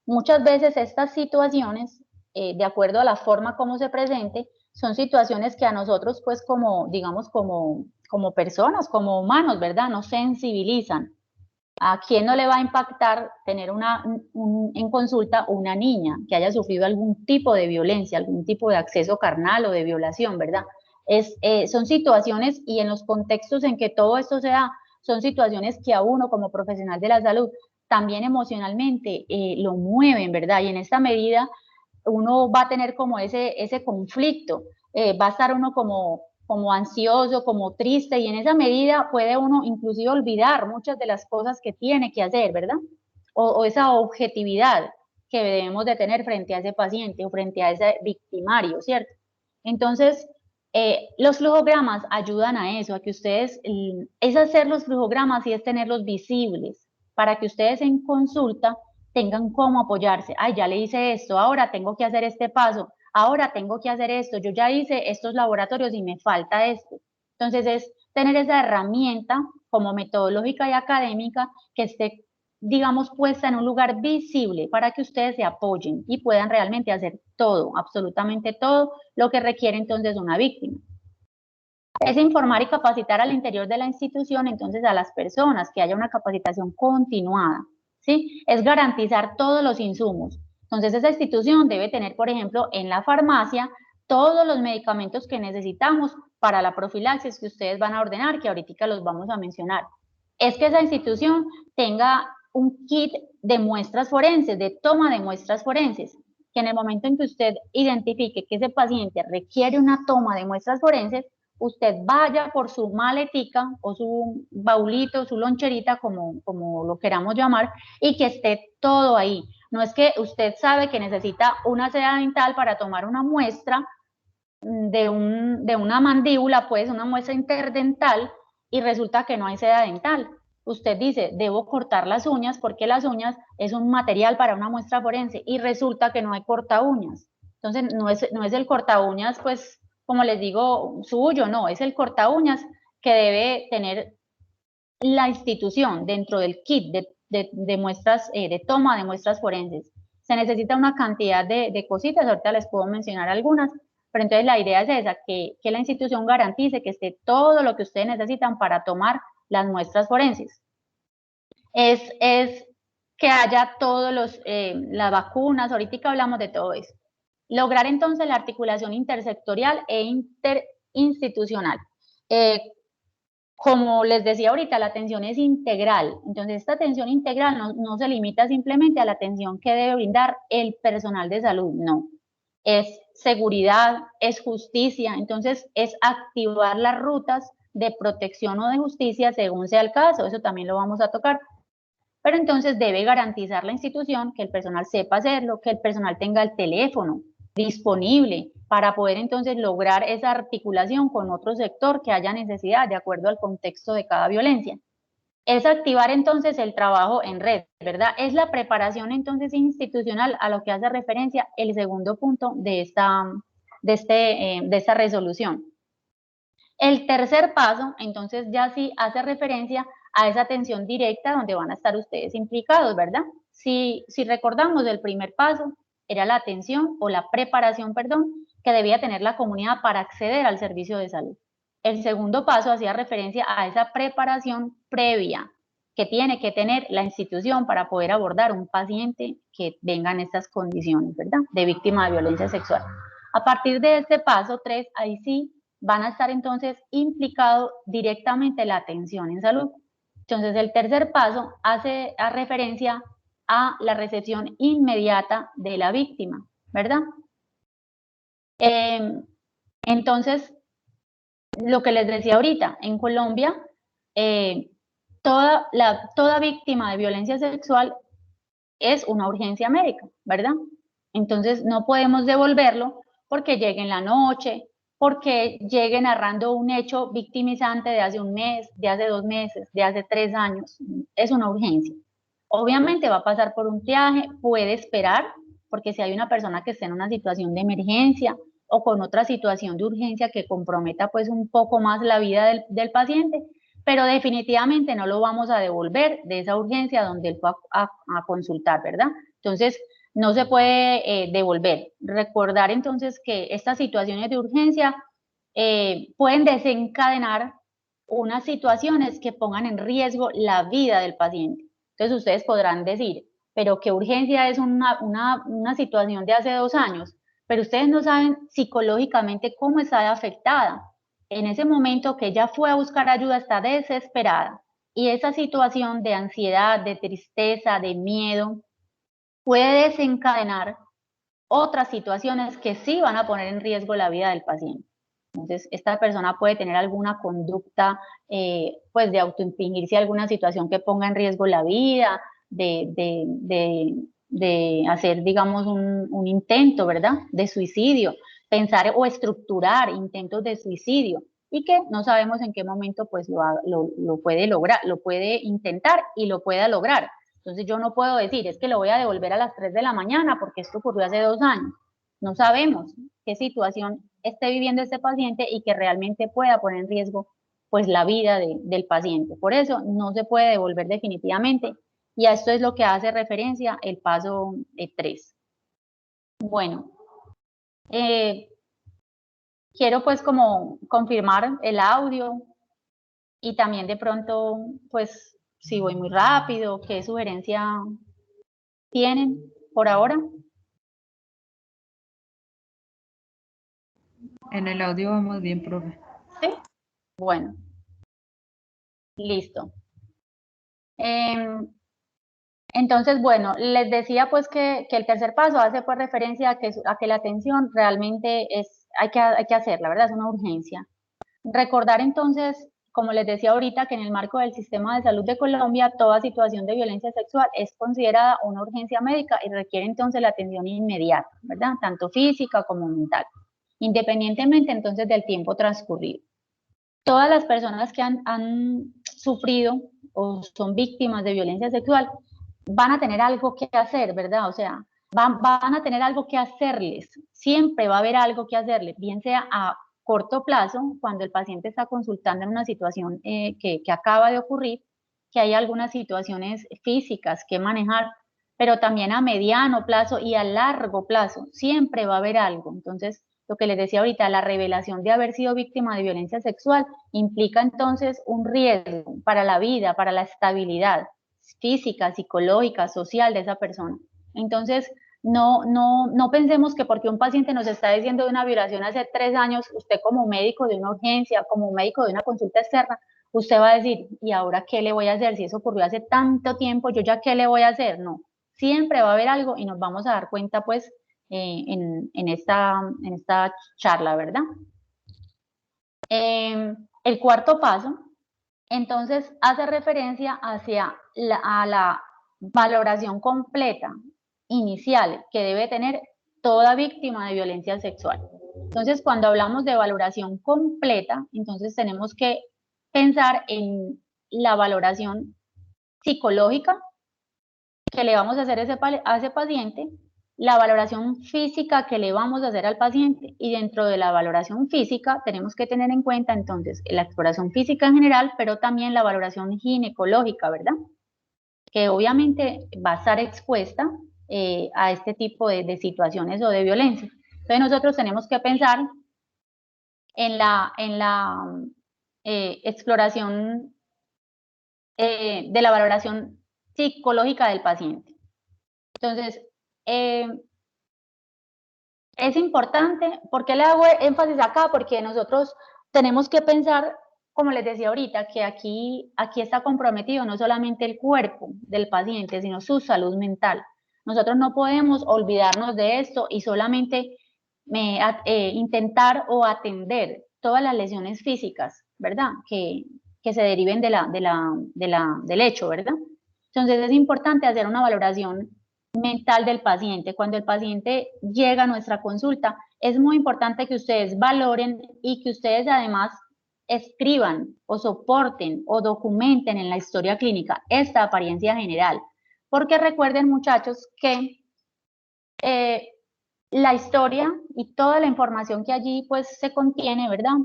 [SPEAKER 1] Muchas veces estas situaciones, de acuerdo a la forma como se presente, son situaciones que a nosotros, pues como, digamos, como personas, como humanos, ¿verdad? Nos sensibilizan. ¿A quién no le va a impactar tener en consulta una niña que haya sufrido algún tipo de violencia, algún tipo de acceso carnal o de violación, ¿verdad? Son situaciones y en los contextos en que todo esto se da, son situaciones que a uno como profesional de la salud también emocionalmente lo mueven, ¿verdad? Y en esta medida uno va a tener como ese conflicto, va a estar uno como ansioso, como triste, y en esa medida puede uno inclusive olvidar muchas de las cosas que tiene que hacer, ¿verdad? O esa objetividad que debemos de tener frente a ese paciente o frente a ese victimario, ¿cierto? Entonces, los flujogramas ayudan a eso, a que ustedes, es hacer los flujogramas y es tenerlos visibles, para que ustedes en consulta tengan cómo apoyarse. Ay, ya le hice esto, ahora tengo que hacer este paso, ahora tengo que hacer esto, yo ya hice estos laboratorios y me falta esto. Entonces es tener esa herramienta como metodológica y académica que esté, digamos, puesta en un lugar visible para que ustedes se apoyen y puedan realmente hacer todo, absolutamente todo lo que requiere entonces una víctima. Es informar y capacitar al interior de la institución entonces a las personas, que haya una capacitación continuada, ¿sí? Es garantizar todos los insumos. Entonces esa institución debe tener, por ejemplo, en la farmacia todos los medicamentos que necesitamos para la profilaxis que ustedes van a ordenar, que ahorita los vamos a mencionar. Es que esa institución tenga un kit de muestras forenses, de toma de muestras forenses, que en el momento en que usted identifique que ese paciente requiere una toma de muestras forenses, usted vaya por su maletica o su baulito, su loncherita, como lo queramos llamar, y que esté todo ahí. No es que usted sabe que necesita una seda dental para tomar una muestra de una mandíbula, pues una muestra interdental, y resulta que no hay seda dental. Usted dice, debo cortar las uñas porque las uñas es un material para una muestra forense y resulta que no hay corta uñas. Entonces, no es el corta uñas, pues, como les digo, suyo, no, es el corta uñas que debe tener la institución dentro del kit de muestras, de toma de muestras forenses. Se necesita una cantidad de cositas, ahorita les puedo mencionar algunas, Pero entonces la idea es esa, que la institución garantice que esté todo lo que ustedes necesitan para tomar las muestras forenses. Es que haya todos las vacunas, ahorita hablamos de todo eso. Lograr entonces la articulación intersectorial e interinstitucional. Como les decía ahorita, la atención es integral. Entonces, esta atención integral no se limita simplemente a la atención que debe brindar el personal de salud, no. Es seguridad, es justicia, entonces es activar las rutas de protección o de justicia según sea el caso, eso también lo vamos a tocar. Pero entonces debe garantizar la institución que el personal sepa hacerlo, que el personal tenga el teléfono disponible para poder entonces lograr esa articulación con otro sector que haya necesidad de acuerdo al contexto de cada violencia. Es activar entonces el trabajo en red, ¿verdad? Es la preparación entonces institucional a lo que hace referencia el segundo punto de esta resolución. El tercer paso, entonces, ya sí hace referencia a esa atención directa donde van a estar ustedes implicados, ¿verdad? Si recordamos, el primer paso era la atención o la preparación, perdón, que debía tener la comunidad para acceder al servicio de salud. El segundo paso hacía referencia a esa preparación previa que tiene que tener la institución para poder abordar un paciente que venga en estas condiciones, ¿verdad? De víctima de violencia sexual. A partir de este paso 3, ahí sí van a estar entonces implicados directamente la atención en salud. Entonces, el tercer paso hace referencia a la recepción inmediata de la víctima, ¿verdad? Entonces, lo que les decía ahorita, en Colombia, toda víctima de violencia sexual es una urgencia médica, ¿verdad? Entonces, no podemos devolverlo porque llegue en la noche, porque llegue narrando un hecho victimizante de hace un mes, de hace 2 meses, de hace 3 años. Es una urgencia. Obviamente va a pasar por un triaje, puede esperar, porque si hay una persona que está en una situación de emergencia o con otra situación de urgencia que comprometa pues un poco más la vida del paciente, pero definitivamente no lo vamos a devolver de esa urgencia donde él fue a consultar, ¿verdad? Entonces, no se puede devolver. Recordar entonces que estas situaciones de urgencia pueden desencadenar unas situaciones que pongan en riesgo la vida del paciente. Entonces ustedes podrán decir, pero qué urgencia es una situación de hace 2 años, pero ustedes no saben psicológicamente cómo está afectada. En ese momento que ella fue a buscar ayuda está desesperada y esa situación de ansiedad, de tristeza, de miedo, puede desencadenar otras situaciones que sí van a poner en riesgo la vida del paciente. Entonces, esta persona puede tener alguna conducta, pues, de autoinfligirse alguna situación que ponga en riesgo la vida, de hacer, digamos, un intento, ¿verdad?, de suicidio, pensar o estructurar intentos de suicidio, y que no sabemos en qué momento, pues, lo puede lograr, lo puede intentar y lo pueda lograr. Entonces, yo no puedo decir, es que lo voy a devolver a las 3 de la mañana porque esto ocurrió hace 2 años. No sabemos qué situación esté viviendo este paciente y que realmente pueda poner en riesgo pues la vida del paciente. Por eso no se puede devolver definitivamente y a esto es lo que hace referencia el paso 3. Bueno, quiero pues como confirmar el audio y también de pronto pues si voy muy rápido, qué sugerencia tienen por ahora.
[SPEAKER 2] En el audio vamos bien, profe.
[SPEAKER 1] ¿Sí? Bueno, listo. Entonces, bueno, les decía pues que el tercer paso hace pues referencia a que la atención realmente hay que hacerla, ¿verdad? Es una urgencia. Recordar entonces, como les decía ahorita, que en el marco del sistema de salud de Colombia, toda situación de violencia sexual es considerada una urgencia médica y requiere entonces la atención inmediata, ¿verdad? Tanto física como mental, independientemente entonces del tiempo transcurrido. Todas las personas que han sufrido o son víctimas de violencia sexual van a tener algo que hacer, ¿verdad? O sea, van a tener algo que hacerles, siempre va a haber algo que hacerles, bien sea a corto plazo, cuando el paciente está consultando en una situación que acaba de ocurrir, que hay algunas situaciones físicas que manejar, pero también a mediano plazo y a largo plazo, siempre va a haber algo. Entonces, lo que les decía ahorita, la revelación de haber sido víctima de violencia sexual implica entonces un riesgo para la vida, para la estabilidad física, psicológica, social de esa persona. Entonces, no pensemos que porque un paciente nos está diciendo de una violación hace 3 años, usted como médico de una urgencia, como médico de una consulta externa, usted va a decir, ¿y ahora qué le voy a hacer? Si eso ocurrió hace tanto tiempo, ¿yo ya qué le voy a hacer? No, siempre va a haber algo y nos vamos a dar cuenta pues en esta charla, ¿verdad? El cuarto paso, entonces, hace referencia a la valoración completa inicial que debe tener toda víctima de violencia sexual. Entonces, cuando hablamos de valoración completa, entonces tenemos que pensar en la valoración psicológica que le vamos a hacer a ese paciente, la valoración física que le vamos a hacer al paciente, y dentro de la valoración física tenemos que tener en cuenta entonces la exploración física en general, pero también la valoración ginecológica, ¿verdad? Que obviamente va a estar expuesta a este tipo de situaciones o de violencia. Entonces nosotros tenemos que pensar en la exploración de la valoración psicológica del paciente. Entonces, es importante, ¿por qué le hago énfasis acá? Porque nosotros tenemos que pensar, como les decía ahorita, que aquí está comprometido no solamente el cuerpo del paciente, sino su salud mental. Nosotros no podemos olvidarnos de esto y solamente intentar o atender todas las lesiones físicas, ¿verdad? Que se deriven del hecho, ¿verdad? Entonces es importante hacer una valoración mental del paciente. Cuando el paciente llega a nuestra consulta, es muy importante que ustedes valoren y que ustedes además escriban o soporten o documenten en la historia clínica esta apariencia general. Porque recuerden, muchachos, que la historia y toda la información que allí pues se contiene, ¿verdad?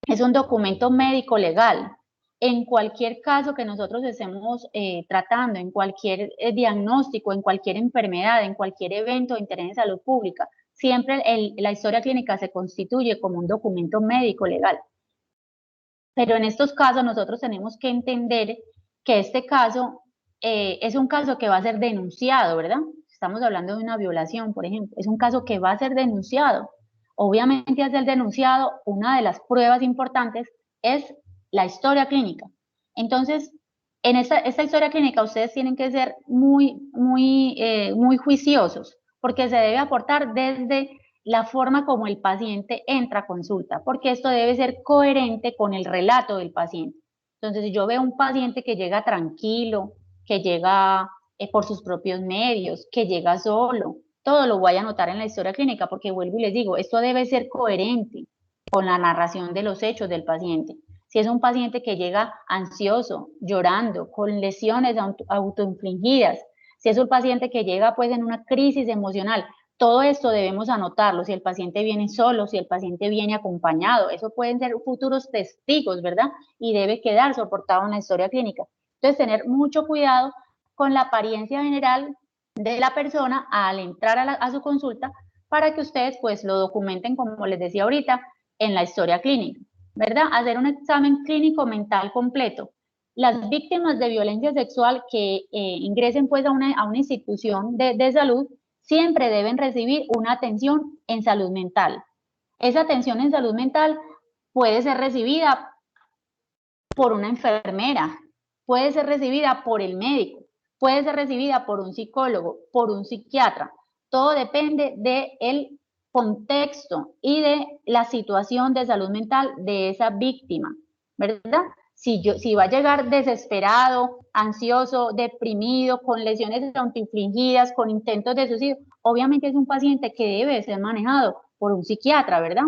[SPEAKER 1] Es un documento médico legal. En cualquier caso que nosotros estemos tratando, en cualquier diagnóstico, en cualquier enfermedad, en cualquier evento de interés en salud pública, siempre la historia clínica se constituye como un documento médico legal. Pero en estos casos nosotros tenemos que entender que este caso es un caso que va a ser denunciado, ¿verdad? Estamos hablando de una violación, por ejemplo. Es un caso que va a ser denunciado. Obviamente, al ser denunciado, una de las pruebas importantes es la historia clínica. Entonces, en esta historia clínica ustedes tienen que ser muy juiciosos, porque se debe aportar desde la forma como el paciente entra a consulta, porque esto debe ser coherente con el relato del paciente. Entonces, si yo veo un paciente que llega tranquilo, que llega por sus propios medios, que llega solo, todo lo voy a anotar en la historia clínica, porque vuelvo y les digo, esto debe ser coherente con la narración de los hechos del paciente. Si es un paciente que llega ansioso, llorando, con lesiones autoinfligidas, si es un paciente que llega pues en una crisis emocional, todo esto debemos anotarlo, si el paciente viene solo, si el paciente viene acompañado, eso pueden ser futuros testigos, ¿verdad? Y debe quedar soportado en la historia clínica. Entonces, tener mucho cuidado con la apariencia general de la persona al entrar a su consulta para que ustedes pues lo documenten, como les decía ahorita, en la historia clínica, ¿verdad? Hacer un examen clínico mental completo. Las víctimas de violencia sexual que ingresen pues a una institución de salud siempre deben recibir una atención en salud mental. Esa atención en salud mental puede ser recibida por una enfermera, puede ser recibida por el médico, puede ser recibida por un psicólogo, por un psiquiatra. Todo depende del contexto y de la situación de salud mental de esa víctima, ¿verdad? Si va a llegar desesperado, ansioso, deprimido, con lesiones autoinfligidas, con intentos de suicidio, obviamente es un paciente que debe ser manejado por un psiquiatra, ¿verdad?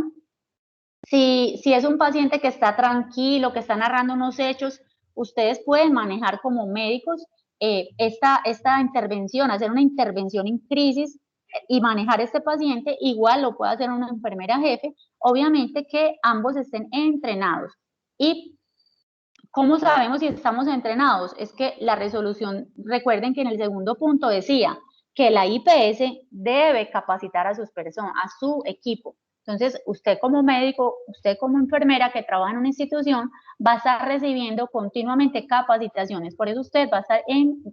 [SPEAKER 1] Si es un paciente que está tranquilo, que está narrando unos hechos, ustedes pueden manejar como médicos esta intervención, hacer una intervención en crisis y manejar este paciente, igual lo puede hacer una enfermera jefe, obviamente que ambos estén entrenados. ¿Y cómo sabemos si estamos entrenados? Es que la resolución, recuerden que en el segundo punto decía que la IPS debe capacitar a sus personas, a su equipo. Entonces, usted como médico, usted como enfermera que trabaja en una institución, va a estar recibiendo continuamente capacitaciones. Por eso usted va a estar en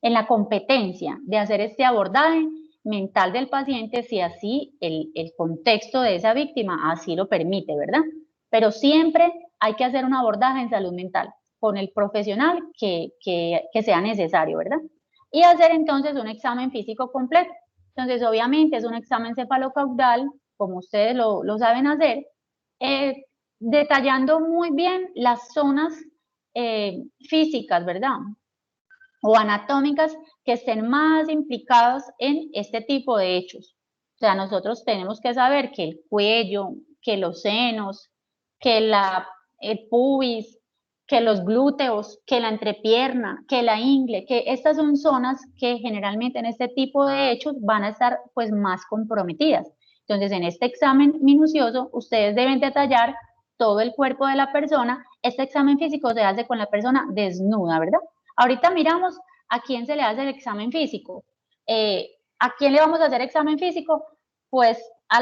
[SPEAKER 1] la competencia de hacer este abordaje mental del paciente si así el contexto de esa víctima así lo permite, ¿verdad? Pero siempre hay que hacer un abordaje en salud mental con el profesional que sea necesario, ¿verdad? Y hacer entonces un examen físico completo. Entonces, obviamente es un examen cefalocaudal, como ustedes lo saben hacer, detallando muy bien las zonas físicas, ¿verdad? O anatómicas que estén más implicados en este tipo de hechos. O sea, nosotros tenemos que saber que el cuello, que los senos, que el pubis, que los glúteos, que la entrepierna, que la ingle, que estas son zonas que generalmente en este tipo de hechos van a estar pues más comprometidas. Entonces, en este examen minucioso, ustedes deben detallar todo el cuerpo de la persona. Este examen físico se hace con la persona desnuda, ¿verdad? Ahorita miramos a quién se le hace el examen físico. ¿A quién le vamos a hacer examen físico? Pues a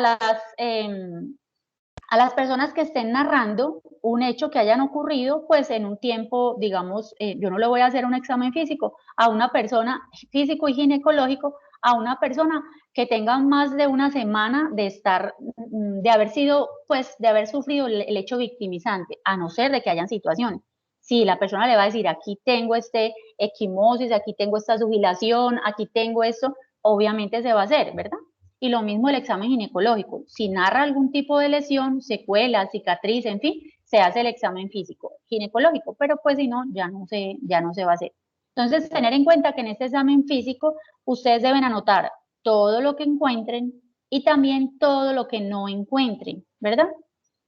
[SPEAKER 1] las personas que estén narrando un hecho que hayan ocurrido, pues en un tiempo, digamos, yo no le voy a hacer un examen físico a una persona, físico y ginecológico, a una persona que tenga más de una semana de estar, de haber sido, pues, de haber sufrido el hecho victimizante, a no ser de que hayan situaciones. Si la persona le va a decir, aquí tengo este equimosis, aquí tengo esta sugilación, aquí tengo esto, obviamente se va a hacer, ¿verdad? Y lo mismo el examen ginecológico. Si narra algún tipo de lesión, secuela, cicatriz, en fin, se hace el examen físico ginecológico, pero pues si no, ya no se va a hacer. Entonces, tener en cuenta que en este examen físico ustedes deben anotar todo lo que encuentren y también todo lo que no encuentren, ¿verdad?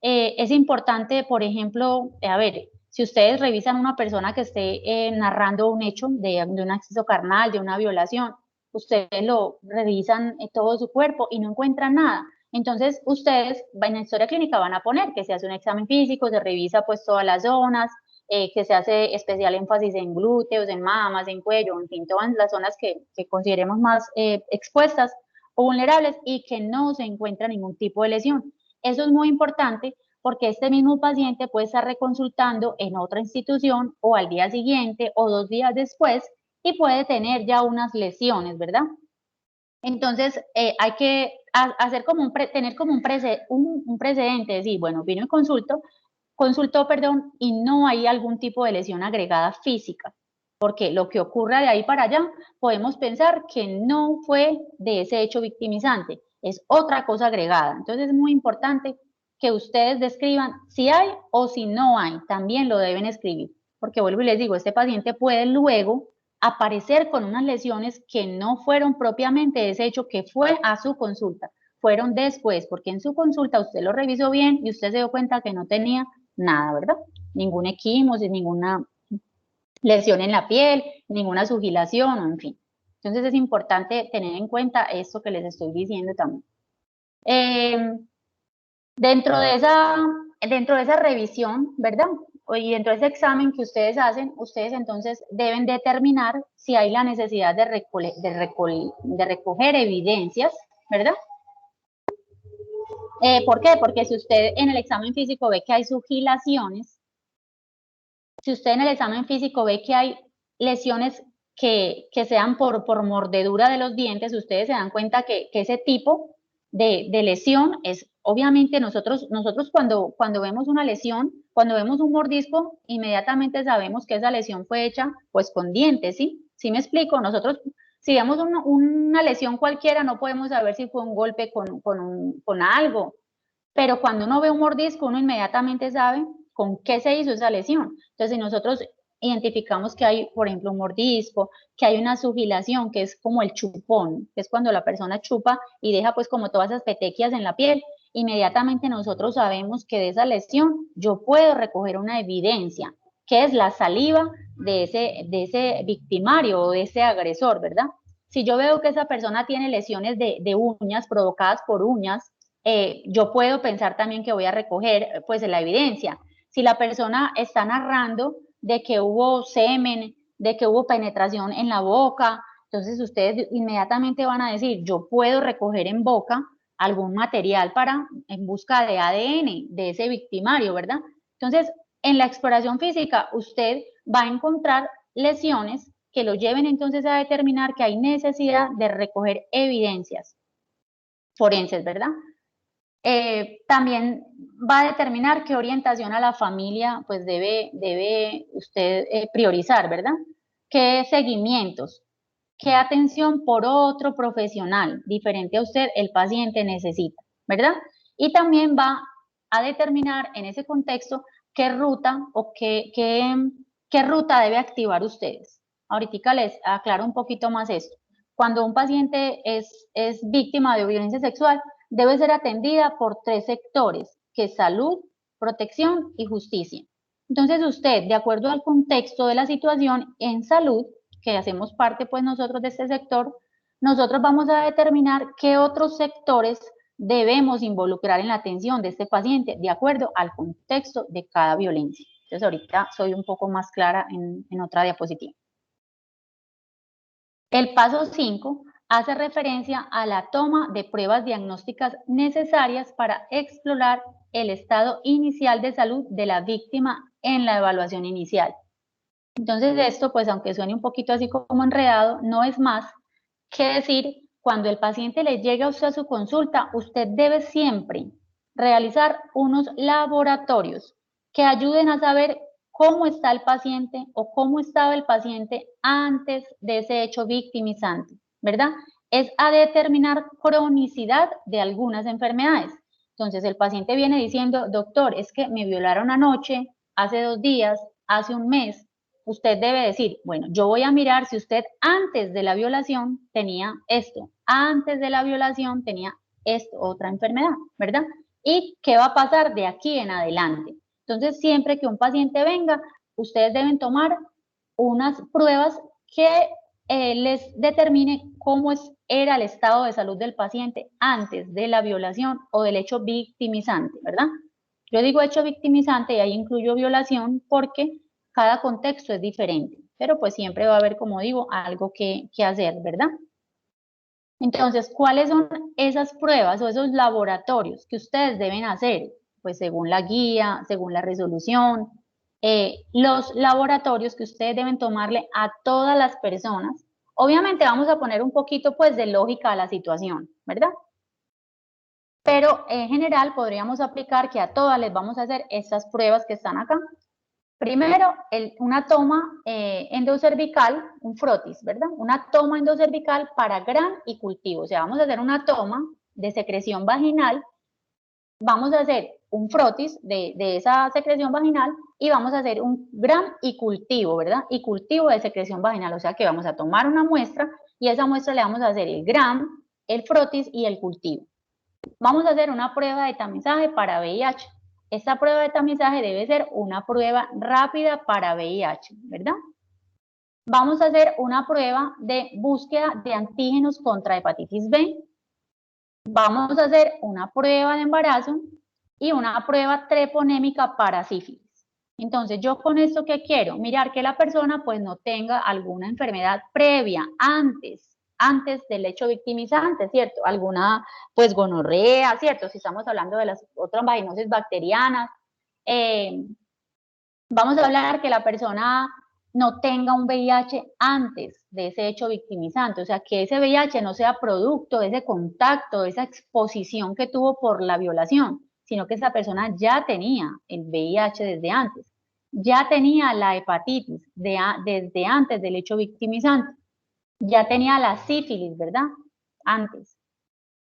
[SPEAKER 1] Es importante, por ejemplo, a ver, si ustedes revisan una persona que esté narrando un hecho de un acceso carnal, de una violación, ustedes lo revisan todo su cuerpo y no encuentran nada. Entonces, ustedes en la historia clínica van a poner que se hace un examen físico, se revisa pues todas las zonas, que se hace especial énfasis en glúteos, en mamas, en cuello, en fin, todas las zonas que consideremos más expuestas o vulnerables y que no se encuentra ningún tipo de lesión. Eso es muy importante porque este mismo paciente puede estar reconsultando en otra institución o al día siguiente o 2 días después y puede tener ya unas lesiones, ¿verdad? Entonces, hay que hacer como tener como un precedente, decir, bueno, vino y consultó, perdón, y no hay algún tipo de lesión agregada física, porque lo que ocurra de ahí para allá, podemos pensar que no fue de ese hecho victimizante, es otra cosa agregada. Entonces, es muy importante que ustedes describan si hay o si no hay, también lo deben escribir, porque vuelvo y les digo, este paciente puede luego aparecer con unas lesiones que no fueron propiamente ese hecho que fue a su consulta, fueron después, porque en su consulta usted lo revisó bien y usted se dio cuenta que no tenía nada, ¿verdad? Ningún equimosis, ninguna lesión en la piel, ninguna sugilación, en fin. Entonces es importante tener en cuenta esto que les estoy diciendo también. Dentro de esa revisión, ¿verdad? Y dentro de ese examen que ustedes hacen, ustedes entonces deben determinar si hay la necesidad de recoger evidencias, ¿verdad? ¿Por qué? Porque si usted en el examen físico ve que hay sugilaciones, si usted en el examen físico ve que hay lesiones que sean por mordedura de los dientes, ustedes se dan cuenta que ese tipo de lesión es, obviamente nosotros cuando vemos una lesión, cuando vemos un mordisco, inmediatamente sabemos que esa lesión fue hecha pues con dientes, ¿sí? ¿Sí me explico? Nosotros, si vemos una lesión cualquiera, no podemos saber si fue un golpe con algo, pero cuando uno ve un mordisco, uno inmediatamente sabe con qué se hizo esa lesión. Entonces, si nosotros identificamos que hay, por ejemplo, un mordisco, que hay una sugilación, que es como el chupón, que es cuando la persona chupa y deja pues como todas esas petequias en la piel, inmediatamente nosotros sabemos que de esa lesión yo puedo recoger una evidencia, que es la saliva de ese victimario o de ese agresor, ¿verdad? Si yo veo que esa persona tiene lesiones de uñas provocadas por uñas, yo puedo pensar también que voy a recoger pues la evidencia. Si la persona está narrando de que hubo semen, de que hubo penetración en la boca, entonces ustedes inmediatamente van a decir, yo puedo recoger en boca algún material en busca de ADN de ese victimario, ¿verdad? Entonces, en la exploración física, usted va a encontrar lesiones que lo lleven entonces a determinar que hay necesidad de recoger evidencias forenses, ¿verdad? También va a determinar qué orientación a la familia pues debe usted priorizar, ¿verdad? ¿Qué seguimientos, qué atención por otro profesional diferente a usted el paciente necesita, ¿verdad? Y también va a determinar en ese contexto qué ruta o qué ruta debe activar ustedes. Ahorita les aclaro un poquito más esto. Cuando un paciente es víctima de violencia sexual, debe ser atendida por 3 sectores, que es salud, protección y justicia. Entonces usted, de acuerdo al contexto de la situación en salud, que hacemos parte pues nosotros de este sector, nosotros vamos a determinar qué otros sectores debemos involucrar en la atención de este paciente de acuerdo al contexto de cada violencia. Entonces ahorita soy un poco más clara en otra diapositiva. El paso 5 hace referencia a la toma de pruebas diagnósticas necesarias para explorar el estado inicial de salud de la víctima en la evaluación inicial. Entonces esto, pues aunque suene un poquito así como enredado, no es más que decir, cuando el paciente le llega a usted a su consulta, usted debe siempre realizar unos laboratorios que ayuden a saber cómo está el paciente o cómo estaba el paciente antes de ese hecho victimizante, ¿verdad? Es a determinar cronicidad de algunas enfermedades. Entonces el paciente viene diciendo, doctor, es que me violaron anoche, hace 2 días, hace un mes. Usted debe decir, bueno, yo voy a mirar si usted antes de la violación tenía esto, antes de la violación tenía esto, otra enfermedad, ¿verdad? ¿Y qué va a pasar de aquí en adelante? Entonces, siempre que un paciente venga, ustedes deben tomar unas pruebas que les determine cómo era el estado de salud del paciente antes de la violación o del hecho victimizante, ¿verdad? Yo digo hecho victimizante y ahí incluyo violación porque cada contexto es diferente, pero pues siempre va a haber, como digo, algo que hacer, ¿verdad? Entonces, ¿cuáles son esas pruebas o esos laboratorios que ustedes deben hacer? Pues según la guía, según la resolución, los laboratorios que ustedes deben tomarle a todas las personas. Obviamente vamos a poner un poquito pues de lógica a la situación, ¿verdad? Pero en general podríamos aplicar que a todas les vamos a hacer estas pruebas que están acá. Primero, una toma endocervical, un frotis, ¿verdad? Una toma endocervical para gran y cultivo. O sea, vamos a hacer una toma de secreción vaginal, vamos a hacer un frotis de esa secreción vaginal y vamos a hacer un gram y cultivo, ¿verdad? Y cultivo de secreción vaginal, o sea que vamos a tomar una muestra y a esa muestra le vamos a hacer el gram, el frotis y el cultivo. Vamos a hacer una prueba de tamizaje para VIH. Esta prueba de tamizaje debe ser una prueba rápida para VIH, ¿verdad? Vamos a hacer una prueba de búsqueda de antígenos contra hepatitis B. Vamos a hacer una prueba de embarazo y una prueba treponémica para sífilis. Entonces, ¿yo con esto qué quiero? Mirar que la persona pues no tenga alguna enfermedad previa antes del hecho victimizante, ¿cierto? Alguna, pues, gonorrea, ¿cierto? Si estamos hablando de las otras vaginosis bacterianas. Vamos a hablar que la persona no tenga un VIH antes de ese hecho victimizante, o sea, que ese VIH no sea producto de ese contacto, de esa exposición que tuvo por la violación, sino que esa persona ya tenía el VIH desde antes, ya tenía la hepatitis desde antes del hecho victimizante, ya tenía la sífilis, ¿verdad? Antes.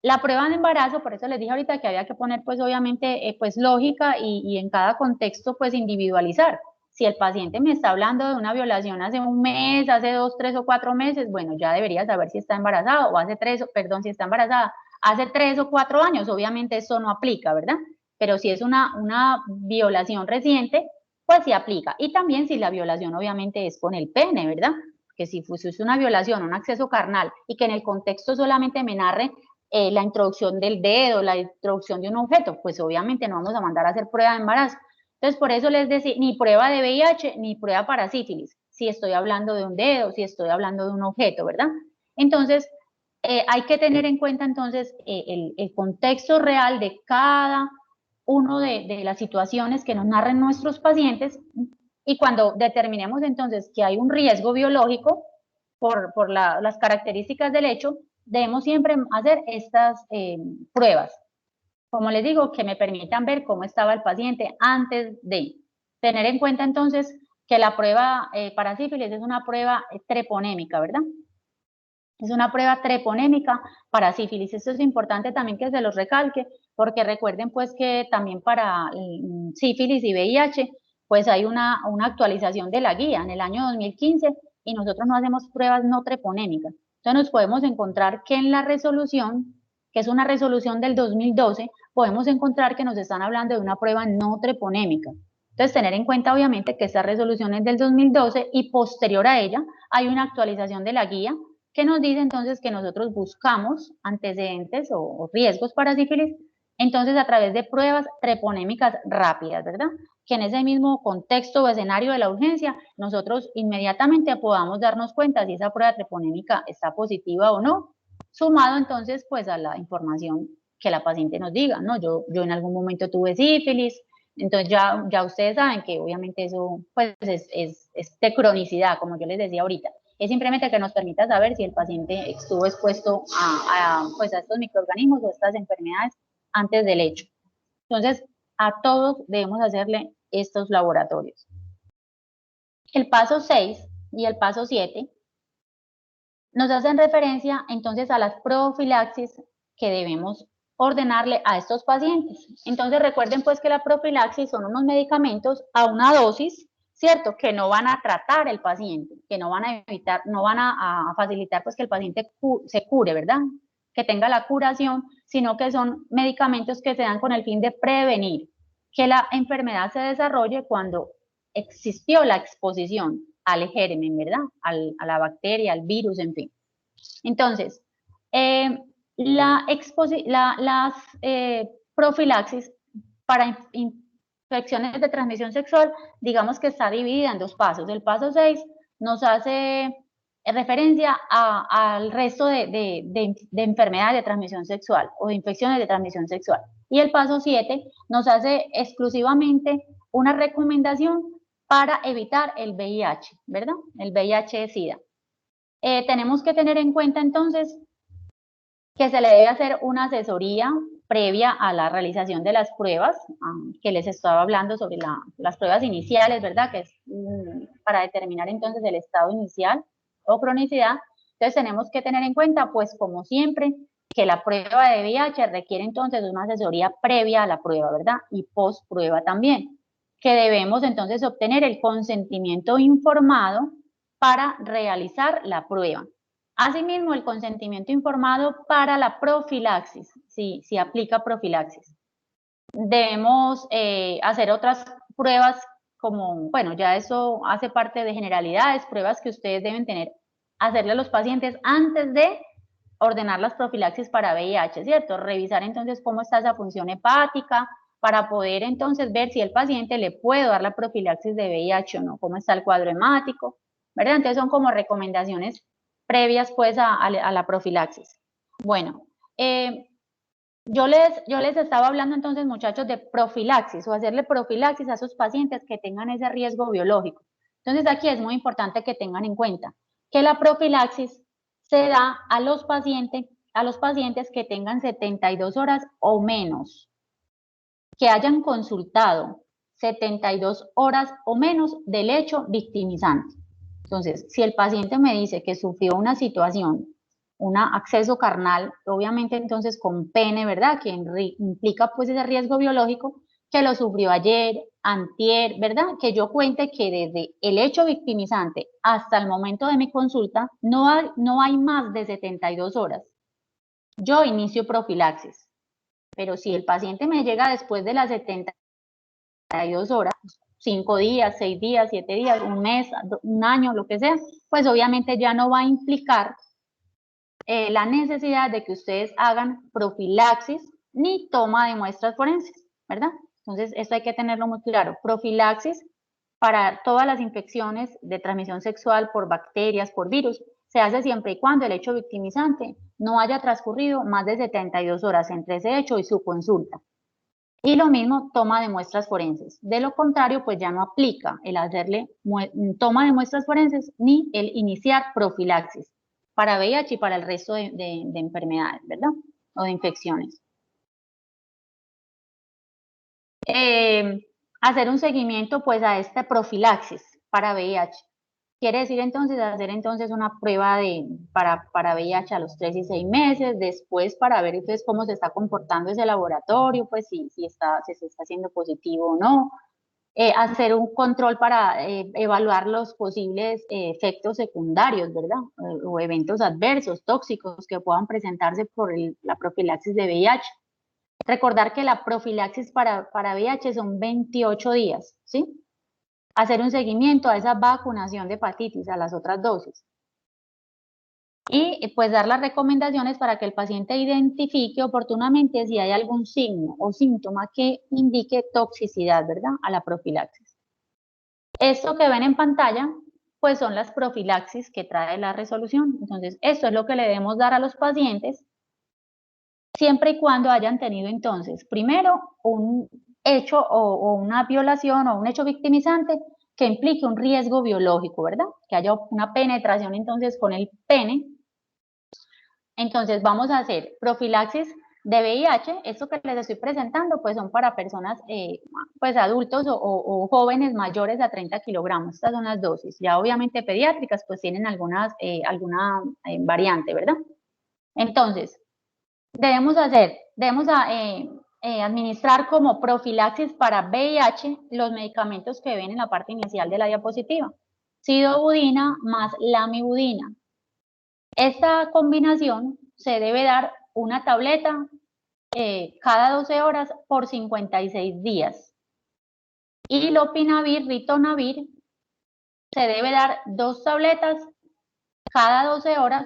[SPEAKER 1] La prueba de embarazo, por eso les dije ahorita que había que poner pues obviamente pues lógica y en cada contexto pues individualizar. Si el paciente me está hablando de una violación hace un mes, hace 2, 3 o 4 meses, bueno, ya debería saber si está embarazado o hace 3, perdón, si está embarazada hace 3 o 4 años, obviamente eso no aplica, ¿verdad? Pero si es una violación reciente, pues sí aplica. Y también si la violación obviamente es con el pene, ¿verdad? Que si es una violación, un acceso carnal y que en el contexto solamente me narre la introducción del dedo, la introducción de un objeto, pues obviamente no vamos a mandar a hacer prueba de embarazo. Entonces, por eso les decía, ni prueba de VIH, ni prueba para sífilis, si estoy hablando de un dedo, si estoy hablando de un objeto, ¿verdad? Entonces, hay que tener en cuenta entonces el contexto real de cada uno de las situaciones que nos narren nuestros pacientes, y cuando determinemos entonces que hay un riesgo biológico por las características del hecho, debemos siempre hacer estas pruebas, como les digo, que me permitan ver cómo estaba el paciente antes de tener en cuenta entonces que la prueba para sífilis es una prueba treponémica, ¿verdad? Es una prueba treponémica para sífilis. Esto es importante también que se los recalque, porque recuerden pues que también para sífilis y VIH, pues hay una actualización de la guía en el año 2015 y nosotros no hacemos pruebas no treponémicas. Entonces nos podemos encontrar que en la resolución, que es una resolución del 2012, podemos encontrar que nos están hablando de una prueba no treponémica. Entonces tener en cuenta obviamente que esta resolución es del 2012 y posterior a ella hay una actualización de la guía que nos dice entonces que nosotros buscamos antecedentes o riesgos para sífilis, entonces a través de pruebas treponémicas rápidas, ¿verdad? Que en ese mismo contexto o escenario de la urgencia, nosotros inmediatamente podamos darnos cuenta si esa prueba treponémica está positiva o no, sumado entonces pues a la información que la paciente nos diga, ¿no? Yo en algún momento tuve sífilis, entonces ya ustedes saben que obviamente eso pues es de cronicidad, como yo les decía ahorita. Es simplemente que nos permita saber si el paciente estuvo expuesto pues a estos microorganismos o estas enfermedades antes del hecho. Entonces, a todos debemos hacerle estos laboratorios. El paso 6 y el paso 7 nos hacen referencia entonces a las profilaxis que debemos ordenarle a estos pacientes. Entonces recuerden pues que la profilaxis son unos medicamentos a una dosis, ¿cierto? Que no van a tratar el paciente, que no van a evitar, no van a facilitar pues que el paciente se cure, ¿verdad? Que tenga la curación, sino que son medicamentos que se dan con el fin de prevenir que la enfermedad se desarrolle cuando existió la exposición al germen, ¿verdad? A la bacteria, al virus, en fin. Entonces, las profilaxis para infecciones de transmisión sexual, digamos que está dividida en dos pasos. El paso 6 nos hace referencia al resto de enfermedades de transmisión sexual o de infecciones de transmisión sexual. Y el paso 7 nos hace exclusivamente una recomendación para evitar el VIH, ¿verdad? El VIH-Sida. Tenemos que tener en cuenta entonces que se le debe hacer una asesoría previa a la realización de las pruebas, que les estaba hablando sobre las pruebas iniciales, ¿verdad? Que es para determinar entonces el estado inicial o cronicidad. Entonces tenemos que tener en cuenta, pues como siempre, que la prueba de VIH requiere entonces una asesoría previa a la prueba, ¿verdad? Y post prueba también, que debemos entonces obtener el consentimiento informado para realizar la prueba. Asimismo, el consentimiento informado para la profilaxis, si aplica profilaxis. Debemos hacer otras pruebas como, bueno, ya eso hace parte de generalidades, pruebas que ustedes deben tener, hacerle a los pacientes antes de ordenar las profilaxis para VIH, ¿cierto? Revisar entonces cómo está esa función hepática para poder entonces ver si el paciente le puede dar la profilaxis de VIH o no, cómo está el cuadro hemático, ¿verdad? Entonces son como recomendaciones previas pues a la profilaxis. Bueno, yo les estaba hablando entonces, muchachos, de profilaxis o hacerle profilaxis a esos pacientes que tengan ese riesgo biológico. Entonces aquí es muy importante que tengan en cuenta que la profilaxis se da a los pacientes que tengan 72 horas o menos, que hayan consultado 72 horas o menos del hecho victimizante. Entonces, si el paciente me dice que sufrió una situación, un acceso carnal, obviamente entonces con pene, ¿verdad? Que implica pues ese riesgo biológico, que lo sufrió ayer, antier, ¿verdad? Que yo cuente que desde el hecho victimizante hasta el momento de mi consulta no hay más de 72 horas. Yo inicio profilaxis, pero si el paciente me llega después de las 72 horas, 5 días, 6 días, 7 días, un mes, un año, lo que sea, pues obviamente ya no va a implicar la necesidad de que ustedes hagan profilaxis ni toma de muestras forenses, ¿verdad? Entonces, esto hay que tenerlo muy claro. Profilaxis para todas las infecciones de transmisión sexual por bacterias, por virus, se hace siempre y cuando el hecho victimizante no haya transcurrido más de 72 horas entre ese hecho y su consulta. Y lo mismo, toma de muestras forenses. De lo contrario, pues ya no aplica el hacerle toma de muestras forenses ni el iniciar profilaxis para VIH y para el resto de enfermedades, ¿verdad? O de infecciones. Hacer un seguimiento pues a esta profilaxis para VIH. Quiere decir entonces hacer entonces una prueba para VIH a los 3 y 6 meses, después para ver entonces cómo se está comportando ese laboratorio, pues si se está haciendo positivo o no. Hacer un control para evaluar los posibles efectos secundarios, ¿verdad? O eventos adversos, tóxicos que puedan presentarse por la profilaxis de VIH. Recordar que la profilaxis para VIH son 28 días, ¿sí? Hacer un seguimiento a esa vacunación de hepatitis, a las otras dosis. Y pues dar las recomendaciones para que el paciente identifique oportunamente si hay algún signo o síntoma que indique toxicidad, ¿verdad? A la profilaxis. Esto que ven en pantalla, pues son las profilaxis que trae la resolución. Entonces, esto es lo que le debemos dar a los pacientes siempre y cuando hayan tenido entonces, primero, un hecho o una violación o un hecho victimizante que implique un riesgo biológico, ¿verdad? Que haya una penetración entonces con el pene. Entonces vamos a hacer profilaxis de VIH, esto que les estoy presentando pues son para personas, pues adultos o jóvenes mayores a 30 kilogramos, estas son las dosis, ya obviamente pediátricas pues tienen alguna variante, ¿verdad? Entonces, debemos administrar como profilaxis para VIH los medicamentos que ven en la parte inicial de la diapositiva. Sidobudina más lamivudina. Esta combinación se debe dar una tableta cada 12 horas por 56 días. Y lopinavir, ritonavir, se debe dar 2 tabletas cada 12 horas.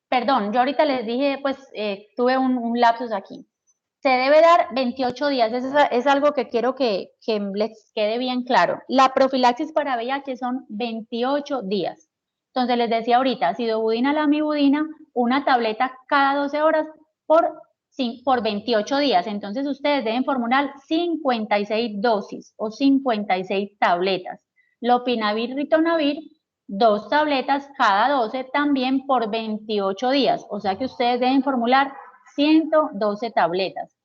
[SPEAKER 1] Perdón, yo ahorita les dije, pues tuve un lapsus aquí. Se debe dar 28 días, eso es algo que quiero que les quede bien claro. La profilaxis para VIH son 28 días. Entonces les decía ahorita, sidobudina, lamivudina, una tableta cada 12 horas por 28 días. Entonces ustedes deben formular 56 dosis o 56 tabletas. Lopinavir, ritonavir, 2 tabletas cada 12 también por 28 días. O sea que ustedes deben formular 112 tabletas.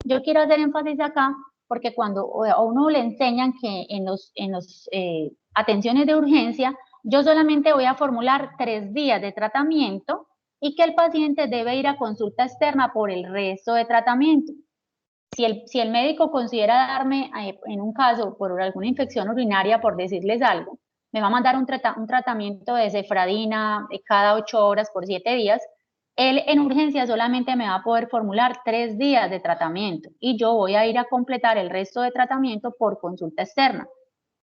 [SPEAKER 1] Yo quiero hacer énfasis acá porque cuando a uno le enseñan que en los atenciones de urgencia, yo solamente voy a formular 3 días de tratamiento y que el paciente debe ir a consulta externa por el resto de tratamiento. Si el médico considera darme, en un caso, por alguna infección urinaria, por decirles algo, me va a mandar un tratamiento de cefradina cada 8 horas por 7 días, él en urgencia solamente me va a poder formular 3 días de tratamiento y yo voy a ir a completar el resto de tratamiento por consulta externa.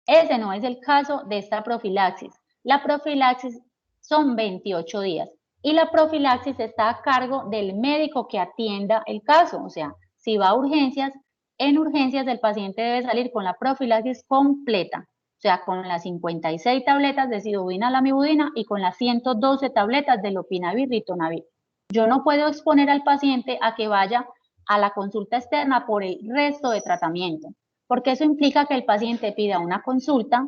[SPEAKER 1] Ese no es el caso de esta profilaxis. La profilaxis son 28 días y la profilaxis está a cargo del médico que atienda el caso. O sea, si va a urgencias, en urgencias el paciente debe salir con la profilaxis completa. O sea, con las 56 tabletas de sidobudina, lamivudina y con las 112 tabletas de lopinavir, ritonavir. Yo no puedo exponer al paciente a que vaya a la consulta externa por el resto de tratamiento, porque eso implica que el paciente pida una consulta,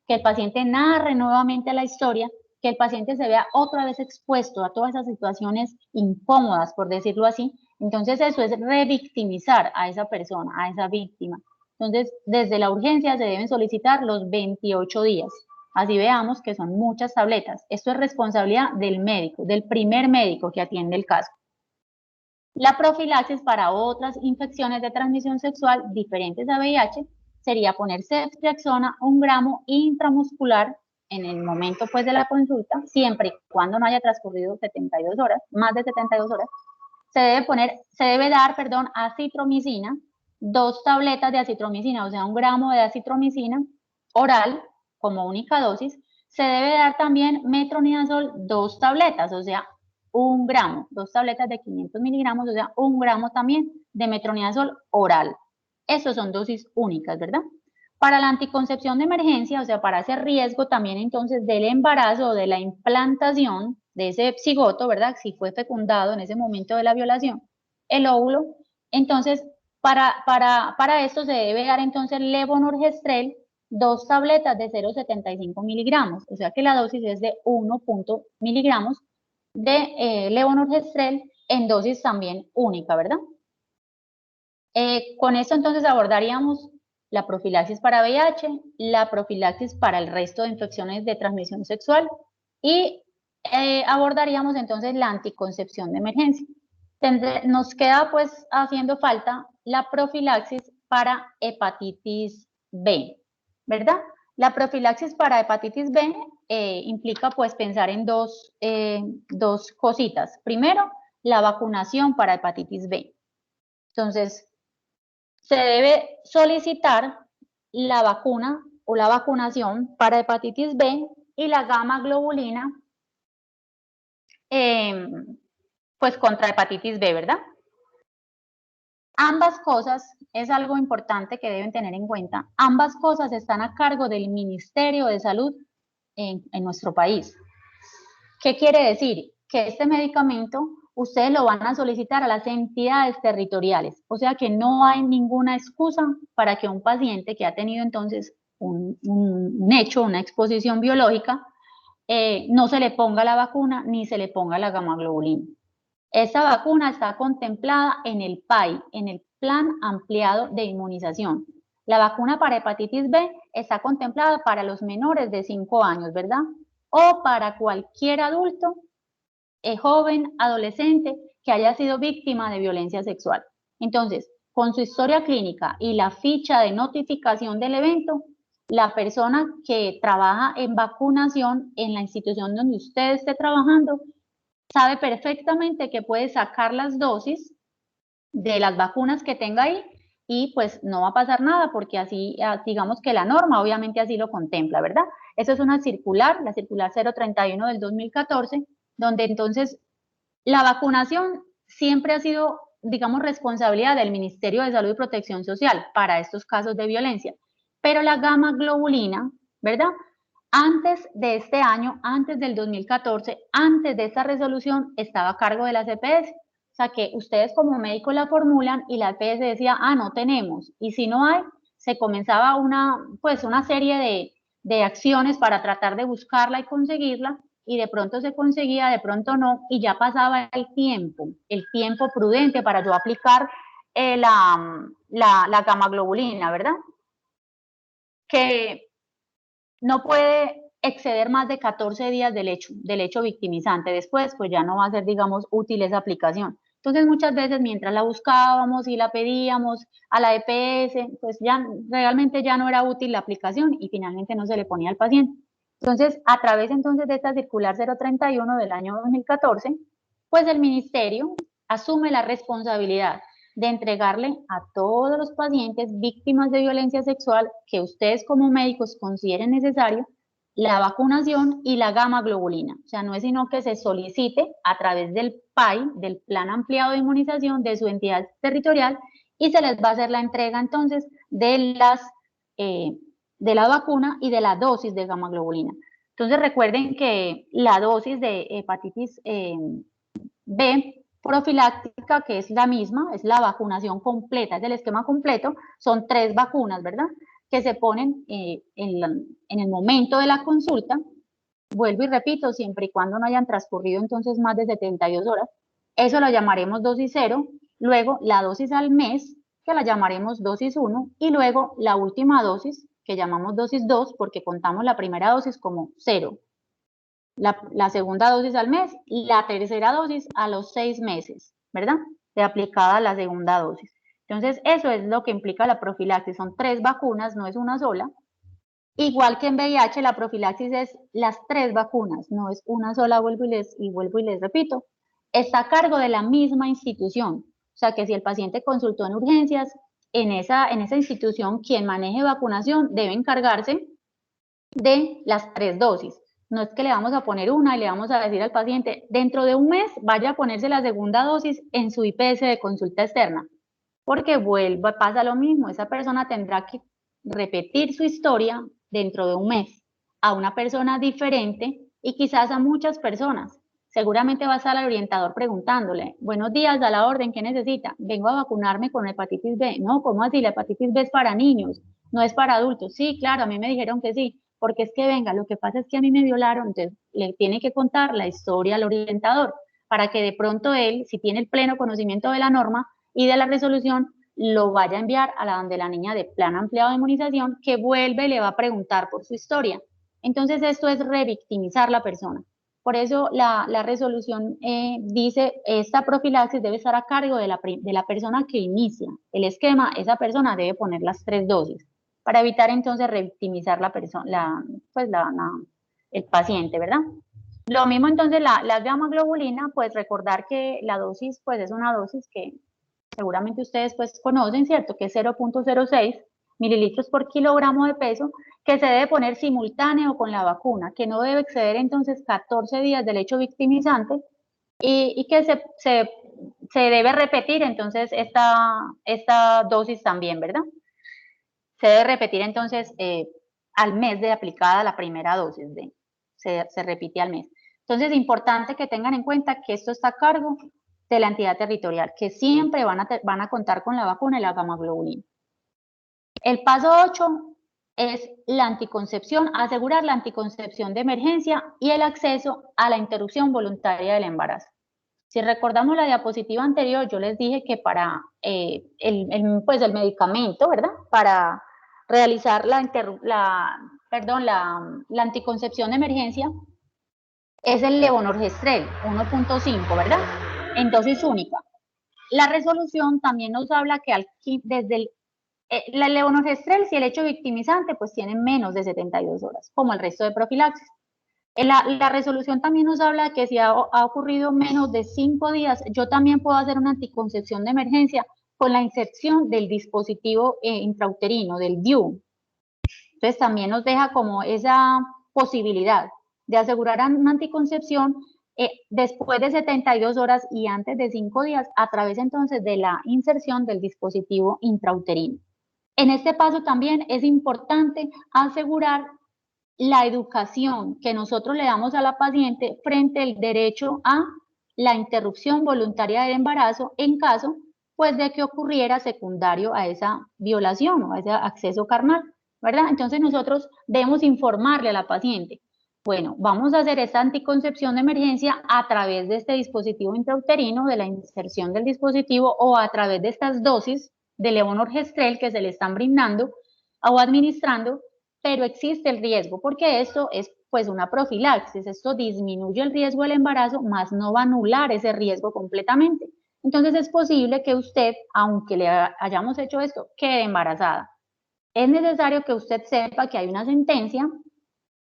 [SPEAKER 1] que el paciente narre nuevamente la historia, que el paciente se vea otra vez expuesto a todas esas situaciones incómodas, por decirlo así. Entonces eso es revictimizar a esa persona, a esa víctima. Entonces, desde la urgencia se deben solicitar los 28 días. Así veamos que son muchas tabletas. Esto es responsabilidad del médico, del primer médico que atiende el caso. La profilaxis para otras infecciones de transmisión sexual diferentes a VIH sería poner ceftriaxona 1 gramo intramuscular en el momento pues de la consulta, siempre y cuando no haya transcurrido 72 horas, más de 72 horas. Se debe dar acitromicina, 2 tabletas de acitromicina, o sea, 1 gramo de acitromicina oral como única dosis. Se debe dar también metronidazol, 2 tabletas, o sea, 1 gramo, 2 tabletas de 500 miligramos, o sea, 1 gramo también de metronidazol oral. Esas son dosis únicas, ¿verdad? Para la anticoncepción de emergencia, o sea, para ese riesgo también entonces del embarazo o de la implantación de ese cigoto, ¿verdad? Si fue fecundado en ese momento de la violación, el óvulo, entonces para esto se debe dar entonces levonorgestrel, 2 tabletas de 0,75 miligramos, o sea que la dosis es de 1 miligramos de levonorgestrel en dosis también única, ¿verdad? Con esto entonces abordaríamos la profilaxis para VIH, la profilaxis para el resto de infecciones de transmisión sexual y abordaríamos entonces la anticoncepción de emergencia. Nos queda pues haciendo falta la profilaxis para hepatitis B, ¿verdad? La profilaxis para hepatitis B implica pues pensar en dos cositas. Primero, la vacunación para hepatitis B. Entonces, se debe solicitar la vacuna o la vacunación para hepatitis B y la gamma globulina, pues contra hepatitis B, ¿verdad? Ambas cosas es algo importante que deben tener en cuenta. Ambas cosas están a cargo del Ministerio de Salud en nuestro país. ¿Qué quiere decir? Que este medicamento ustedes lo van a solicitar a las entidades territoriales, o sea que no hay ninguna excusa para que un paciente que ha tenido entonces un hecho, una exposición biológica, no se le ponga la vacuna ni se le ponga la gamma-globulina. Esta vacuna está contemplada en el PAI, en el Plan Ampliado de Inmunización. La vacuna para hepatitis B está contemplada para los menores de 5 años, ¿verdad? O para cualquier adulto, joven, adolescente, que haya sido víctima de violencia sexual. Entonces, con su historia clínica y la ficha de notificación del evento, la persona que trabaja en vacunación en la institución donde usted esté trabajando sabe perfectamente que puede sacar las dosis de las vacunas que tenga ahí y pues no va a pasar nada porque así, digamos que la norma obviamente así lo contempla, ¿verdad? Eso es una circular, la circular 031 del 2014, donde entonces la vacunación siempre ha sido, digamos, responsabilidad del Ministerio de Salud y Protección Social para estos casos de violencia, pero la gamma globulina, ¿verdad? Antes de este año, antes del 2014, antes de esta resolución, estaba a cargo de la CPS. O sea que ustedes como médicos la formulan y la EPS decía, no tenemos. Y si no hay, se comenzaba una serie de acciones para tratar de buscarla y conseguirla, y de pronto se conseguía, de pronto no, y ya pasaba el tiempo prudente para yo aplicar la gamma-globulina, ¿verdad? Que no puede exceder más de 14 días del hecho victimizante. Después, pues ya no va a ser, digamos, útil esa aplicación. Entonces, muchas veces, mientras la buscábamos y la pedíamos a la EPS, pues ya realmente ya no era útil la aplicación y finalmente no se le ponía al paciente. Entonces, a través entonces de esta circular 031 del año 2014, pues el ministerio asume la responsabilidad de entregarle a todos los pacientes víctimas de violencia sexual que ustedes como médicos consideren necesario la vacunación y la gamma globulina. O sea, no es sino que se solicite a través del PAI, del Plan Ampliado de Inmunización de su entidad territorial, y se les va a hacer la entrega entonces de la vacuna y de la dosis de gamma globulina. Entonces recuerden que la dosis de hepatitis B profiláctica, que es la misma, es la vacunación completa, es el esquema completo, son 3 vacunas, ¿verdad? Que se ponen en el momento de la consulta, vuelvo y repito, siempre y cuando no hayan transcurrido entonces más de 72 horas, eso lo llamaremos dosis 0, luego la dosis al mes, que la llamaremos dosis 1, y luego la última dosis, que llamamos dosis 2, porque contamos la primera dosis como 0. La segunda dosis al mes y la tercera dosis a los 6 meses, ¿verdad? De aplicada la segunda dosis. Entonces, eso es lo que implica la profilaxis. Son 3 vacunas, no es una sola. Igual que en VIH, la profilaxis es las 3 vacunas, no es una sola, vuelvo y les repito. Está a cargo de la misma institución. O sea, que si el paciente consultó en urgencias, en esa institución, quien maneje vacunación debe encargarse de las 3 dosis. No es que le vamos a poner una y le vamos a decir al paciente, dentro de un mes vaya a ponerse la segunda dosis en su IPS de consulta externa, porque pasa lo mismo, esa persona tendrá que repetir su historia dentro de un mes a una persona diferente y quizás a muchas personas. Seguramente va a estar el orientador preguntándole, buenos días, a la orden, ¿qué necesita? Vengo a vacunarme con hepatitis B. No, ¿cómo así? La hepatitis B es para niños, no es para adultos. Sí, claro, a mí me dijeron que sí, porque es que venga, lo que pasa es que a mí me violaron, entonces le tiene que contar la historia al orientador para que de pronto él, si tiene el pleno conocimiento de la norma y de la resolución, lo vaya a enviar a la donde la niña de plan ampliado de inmunización, que vuelve y le va a preguntar por su historia. Entonces esto es revictimizar a la persona. Por eso la resolución dice, esta profilaxis debe estar a cargo de la persona que inicia el esquema, esa persona debe poner las 3 dosis, para evitar entonces revictimizar la persona, el paciente, ¿verdad? Lo mismo entonces la gamma-globulina, pues recordar que la dosis pues es una dosis que seguramente ustedes pues conocen, ¿cierto? Que es 0.06 mililitros por kilogramo de peso, que se debe poner simultáneo con la vacuna, que no debe exceder entonces 14 días del hecho victimizante y que se debe repetir entonces esta dosis también, ¿verdad? Se debe repetir entonces al mes de aplicada la primera dosis, se repite al mes. Entonces, es importante que tengan en cuenta que esto está a cargo de la entidad territorial, que siempre van a contar con la vacuna y la gamma-globulina. El paso 8 es la anticoncepción, asegurar la anticoncepción de emergencia y el acceso a la interrupción voluntaria del embarazo. Si recordamos la diapositiva anterior, yo les dije que para el medicamento, ¿verdad? Para realizar la anticoncepción de emergencia es el levonorgestrel 1.5, ¿verdad? En dosis única. La resolución también nos habla que la levonorgestrel, si el hecho victimizante, pues tiene menos de 72 horas, como el resto de profilaxis. La resolución también nos habla que si ha ocurrido menos de 5 días, yo también puedo hacer una anticoncepción de emergencia con la inserción del dispositivo intrauterino, del DIU. Entonces también nos deja como esa posibilidad de asegurar una anticoncepción después de 72 horas y antes de 5 días a través entonces de la inserción del dispositivo intrauterino. En este paso también es importante asegurar la educación que nosotros le damos a la paciente frente al derecho a la interrupción voluntaria del embarazo en caso pues de que ocurriera secundario a esa violación o a ese acceso carnal, ¿verdad? Entonces nosotros debemos informarle a la paciente, bueno, vamos a hacer esta anticoncepción de emergencia a través de este dispositivo intrauterino, de la inserción del dispositivo o a través de estas dosis de levonorgestrel que se le están brindando o administrando, pero existe el riesgo porque esto es pues una profilaxis, esto disminuye el riesgo del embarazo, más no va a anular ese riesgo completamente. Entonces es posible que usted, aunque le hayamos hecho esto, quede embarazada. Es necesario que usted sepa que hay una sentencia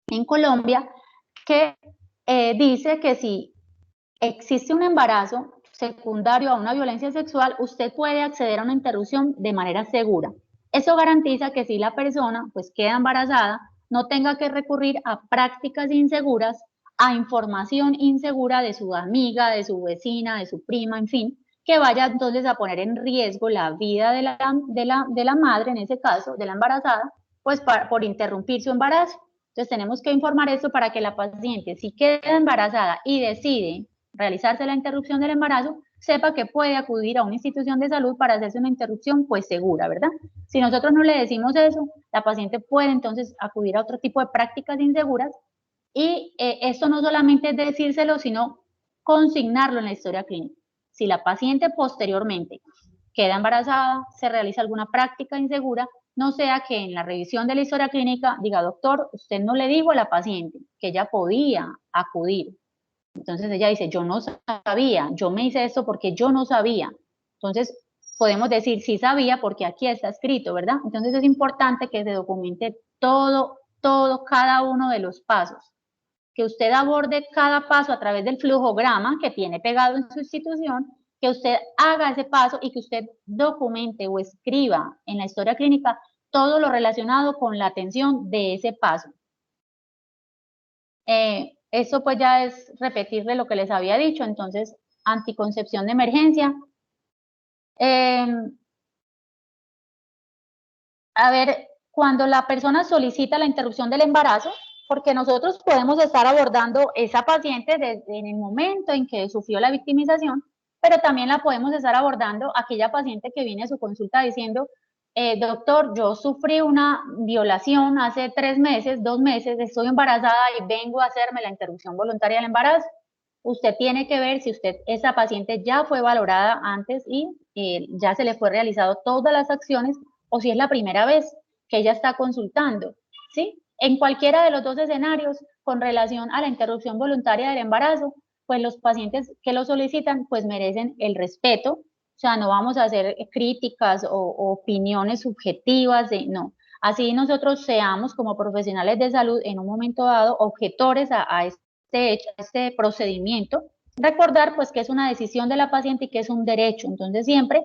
[SPEAKER 1] en Colombia que dice que si existe un embarazo secundario a una violencia sexual, usted puede acceder a una interrupción de manera segura. Eso garantiza que si la persona pues queda embarazada, no tenga que recurrir a prácticas inseguras, a información insegura de su amiga, de su vecina, de su prima, en fin, que vaya entonces a poner en riesgo la vida de la madre, en ese caso, de la embarazada, pues por interrumpir su embarazo. Entonces tenemos que informar esto para que la paciente, si queda embarazada y decide realizarse la interrupción del embarazo, sepa que puede acudir a una institución de salud para hacerse una interrupción pues segura, ¿verdad? Si nosotros no le decimos eso, la paciente puede entonces acudir a otro tipo de prácticas inseguras y esto no solamente es decírselo, sino consignarlo en la historia clínica. Si la paciente posteriormente queda embarazada, se realiza alguna práctica insegura, no sea que en la revisión de la historia clínica diga, doctor, usted no le dijo a la paciente que ella podía acudir. Entonces ella dice, yo no sabía, yo me hice esto porque yo no sabía. Entonces podemos decir, sí sabía porque aquí está escrito, ¿verdad? Entonces es importante que se documente todo, cada uno de los pasos. Que usted aborde cada paso a través del flujograma que tiene pegado en su institución, que usted haga ese paso y que usted documente o escriba en la historia clínica todo lo relacionado con la atención de ese paso. Eso pues ya es repetirle lo que les había dicho, entonces anticoncepción de emergencia. A ver, cuando la persona solicita la interrupción del embarazo, porque nosotros podemos estar abordando esa paciente en el momento en que sufrió la victimización, pero también la podemos estar abordando aquella paciente que viene a su consulta diciendo, doctor, yo sufrí una violación hace 3 meses, 2 meses, estoy embarazada y vengo a hacerme la interrupción voluntaria del embarazo. Usted tiene que ver si esa paciente ya fue valorada antes y ya se le fue realizado todas las acciones o si es la primera vez que ella está consultando, ¿sí? En cualquiera de los dos escenarios, con relación a la interrupción voluntaria del embarazo, pues los pacientes que lo solicitan, pues merecen el respeto, o sea, no vamos a hacer críticas o opiniones subjetivas, no. Así nosotros seamos como profesionales de salud en un momento dado objetores a este procedimiento, recordar pues que es una decisión de la paciente y que es un derecho, entonces siempre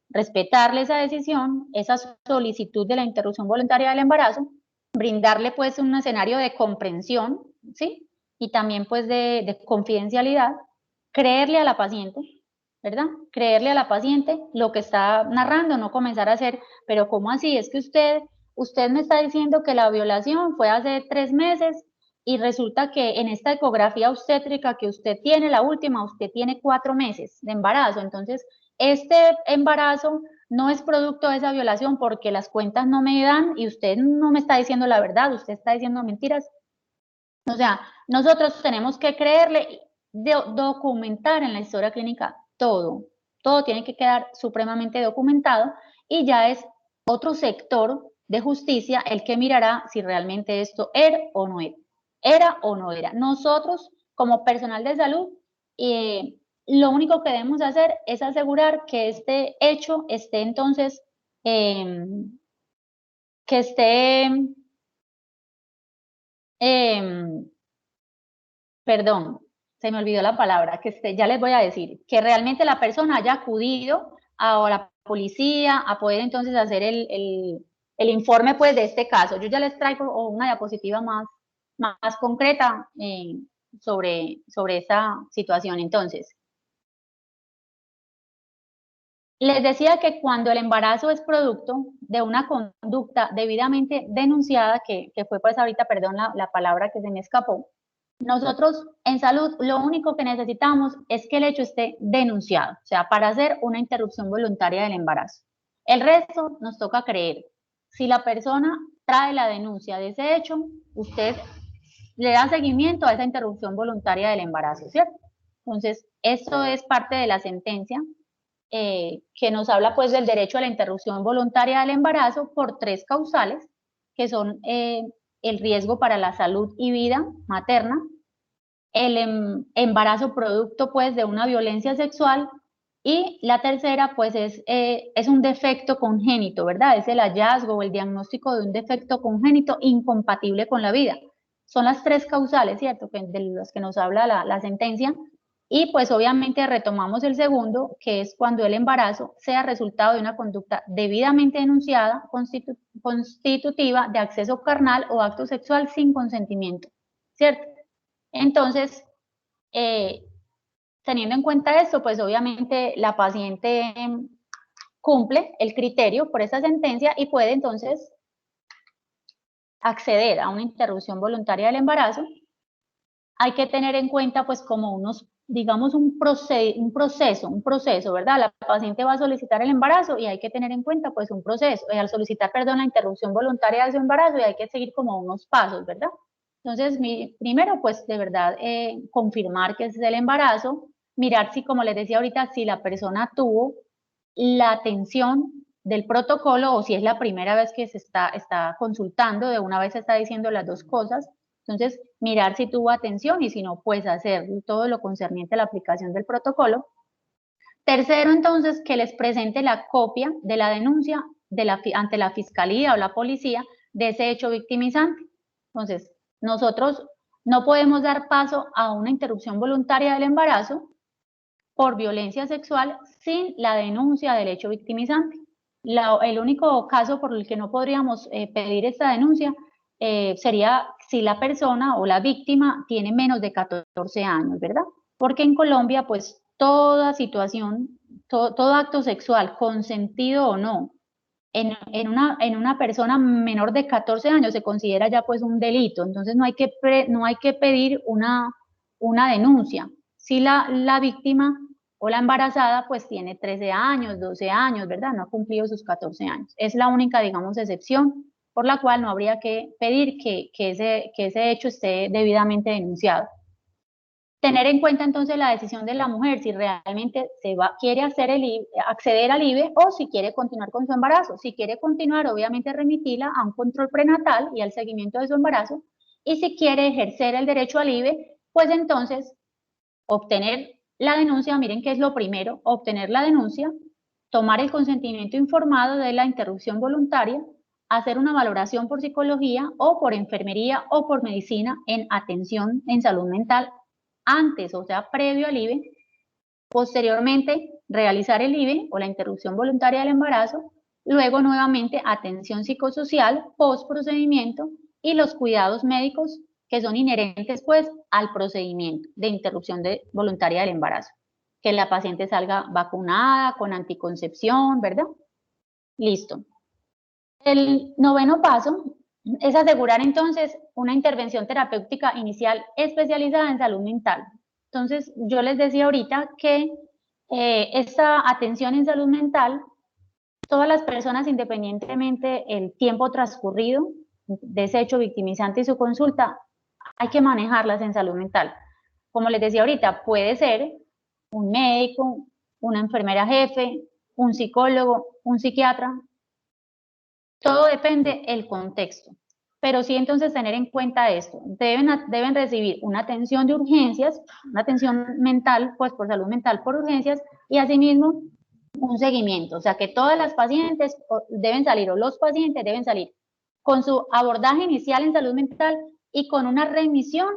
[SPEAKER 1] respetarle esa decisión, esa solicitud de la interrupción voluntaria del embarazo, brindarle pues un escenario de comprensión, ¿sí? Y también pues de confidencialidad, creerle a la paciente, ¿verdad? Creerle a la paciente lo que está narrando, no comenzar a hacer, pero ¿cómo así? Es que usted me está diciendo que la violación fue hace 3 meses y resulta que en esta ecografía obstétrica que usted tiene, la última, usted tiene 4 meses de embarazo, entonces este embarazo no es producto de esa violación porque las cuentas no me dan y usted no me está diciendo la verdad, usted está diciendo mentiras. O sea, nosotros tenemos que creerle, documentar en la historia clínica todo, todo tiene que quedar supremamente documentado y ya es otro sector de justicia el que mirará si realmente esto era o no era. Nosotros, como personal de salud, lo único que debemos hacer es asegurar que este hecho esté entonces, que esté, eh, perdón, se me olvidó la palabra, ya les voy a decir, que realmente la persona haya acudido a la policía a poder entonces hacer el informe pues de este caso. Yo ya les traigo una diapositiva más concreta sobre esta situación. Entonces, les decía que cuando el embarazo es producto de una conducta debidamente denunciada, que fue pues ahorita, perdón, la palabra que se me escapó, nosotros en salud lo único que necesitamos es que el hecho esté denunciado, o sea, para hacer una interrupción voluntaria del embarazo. El resto nos toca creer. Si la persona trae la denuncia de ese hecho, usted le da seguimiento a esa interrupción voluntaria del embarazo, ¿cierto? Entonces, esto es parte de la sentencia que nos habla pues del derecho a la interrupción voluntaria del embarazo por 3 causales, que son el riesgo para la salud y vida materna, el embarazo producto pues de una violencia sexual y la tercera pues es un defecto congénito, ¿verdad? Es el hallazgo o el diagnóstico de un defecto congénito incompatible con la vida. Son las 3 causales, ¿cierto? De las que nos habla la sentencia. Y pues obviamente retomamos el segundo, que es cuando el embarazo sea resultado de una conducta debidamente denunciada, constitutiva de acceso carnal o acto sexual sin consentimiento, ¿cierto? Entonces, eh, teniendo en cuenta esto, pues obviamente la paciente cumple el criterio por esa sentencia y puede entonces acceder a una interrupción voluntaria del embarazo. Hay que tener en cuenta pues como digamos un proceso, ¿verdad? La paciente va a solicitar el embarazo y hay que tener en cuenta pues un proceso, al solicitar, perdón, la interrupción voluntaria de su embarazo y hay que seguir como unos pasos, ¿verdad? Entonces, primero pues de verdad confirmar que ese es el embarazo, mirar si, como les decía ahorita, si la persona tuvo la atención del protocolo o si es la primera vez que se está consultando, de una vez se está diciendo las dos cosas. Entonces, mirar si tuvo atención y si no, pues hacer todo lo concerniente a la aplicación del protocolo. Tercero, entonces, que les presente la copia de la denuncia ante la fiscalía o la policía de ese hecho victimizante. Entonces, nosotros no podemos dar paso a una interrupción voluntaria del embarazo por violencia sexual sin la denuncia del hecho victimizante. El único caso por el que no podríamos pedir esta denuncia sería si la persona o la víctima tiene menos de 14 años, ¿verdad? Porque en Colombia, pues, toda situación, todo acto sexual, consentido o no, en una persona menor de 14 años se considera ya pues un delito, entonces no hay que pedir una denuncia. Si la víctima o la embarazada pues tiene 13 años, 12 años, ¿verdad? No ha cumplido sus 14 años. Es la única, digamos, excepción por la cual no habría que pedir que ese hecho esté debidamente denunciado. Tener en cuenta entonces la decisión de la mujer, si realmente quiere acceder al IVE o si quiere continuar con su embarazo. Si quiere continuar, obviamente remitirla a un control prenatal y al seguimiento de su embarazo. Y si quiere ejercer el derecho al IVE, pues entonces obtener la denuncia, miren qué es lo primero, obtener la denuncia, tomar el consentimiento informado de la interrupción voluntaria, hacer una valoración por psicología o por enfermería o por medicina en atención en salud mental antes, o sea, previo al IVE, posteriormente realizar el IVE o la interrupción voluntaria del embarazo, luego nuevamente atención psicosocial post procedimiento y los cuidados médicos que son inherentes pues al procedimiento de interrupción voluntaria del embarazo. Que la paciente salga vacunada, con anticoncepción, ¿verdad? Listo. El noveno paso es asegurar entonces una intervención terapéutica inicial especializada en salud mental. Entonces, yo les decía ahorita que esta atención en salud mental, todas las personas, independientemente el tiempo transcurrido de ese hecho victimizante y su consulta, hay que manejarlas en salud mental. Como les decía ahorita, puede ser un médico, una enfermera jefe, un psicólogo, un psiquiatra. Todo depende del contexto. Pero sí, entonces, tener en cuenta esto. Deben recibir una atención de urgencias, una atención mental, pues por salud mental por urgencias, y asimismo un seguimiento. O sea, que todas las pacientes deben salir, o los pacientes deben salir con su abordaje inicial en salud mental y con una remisión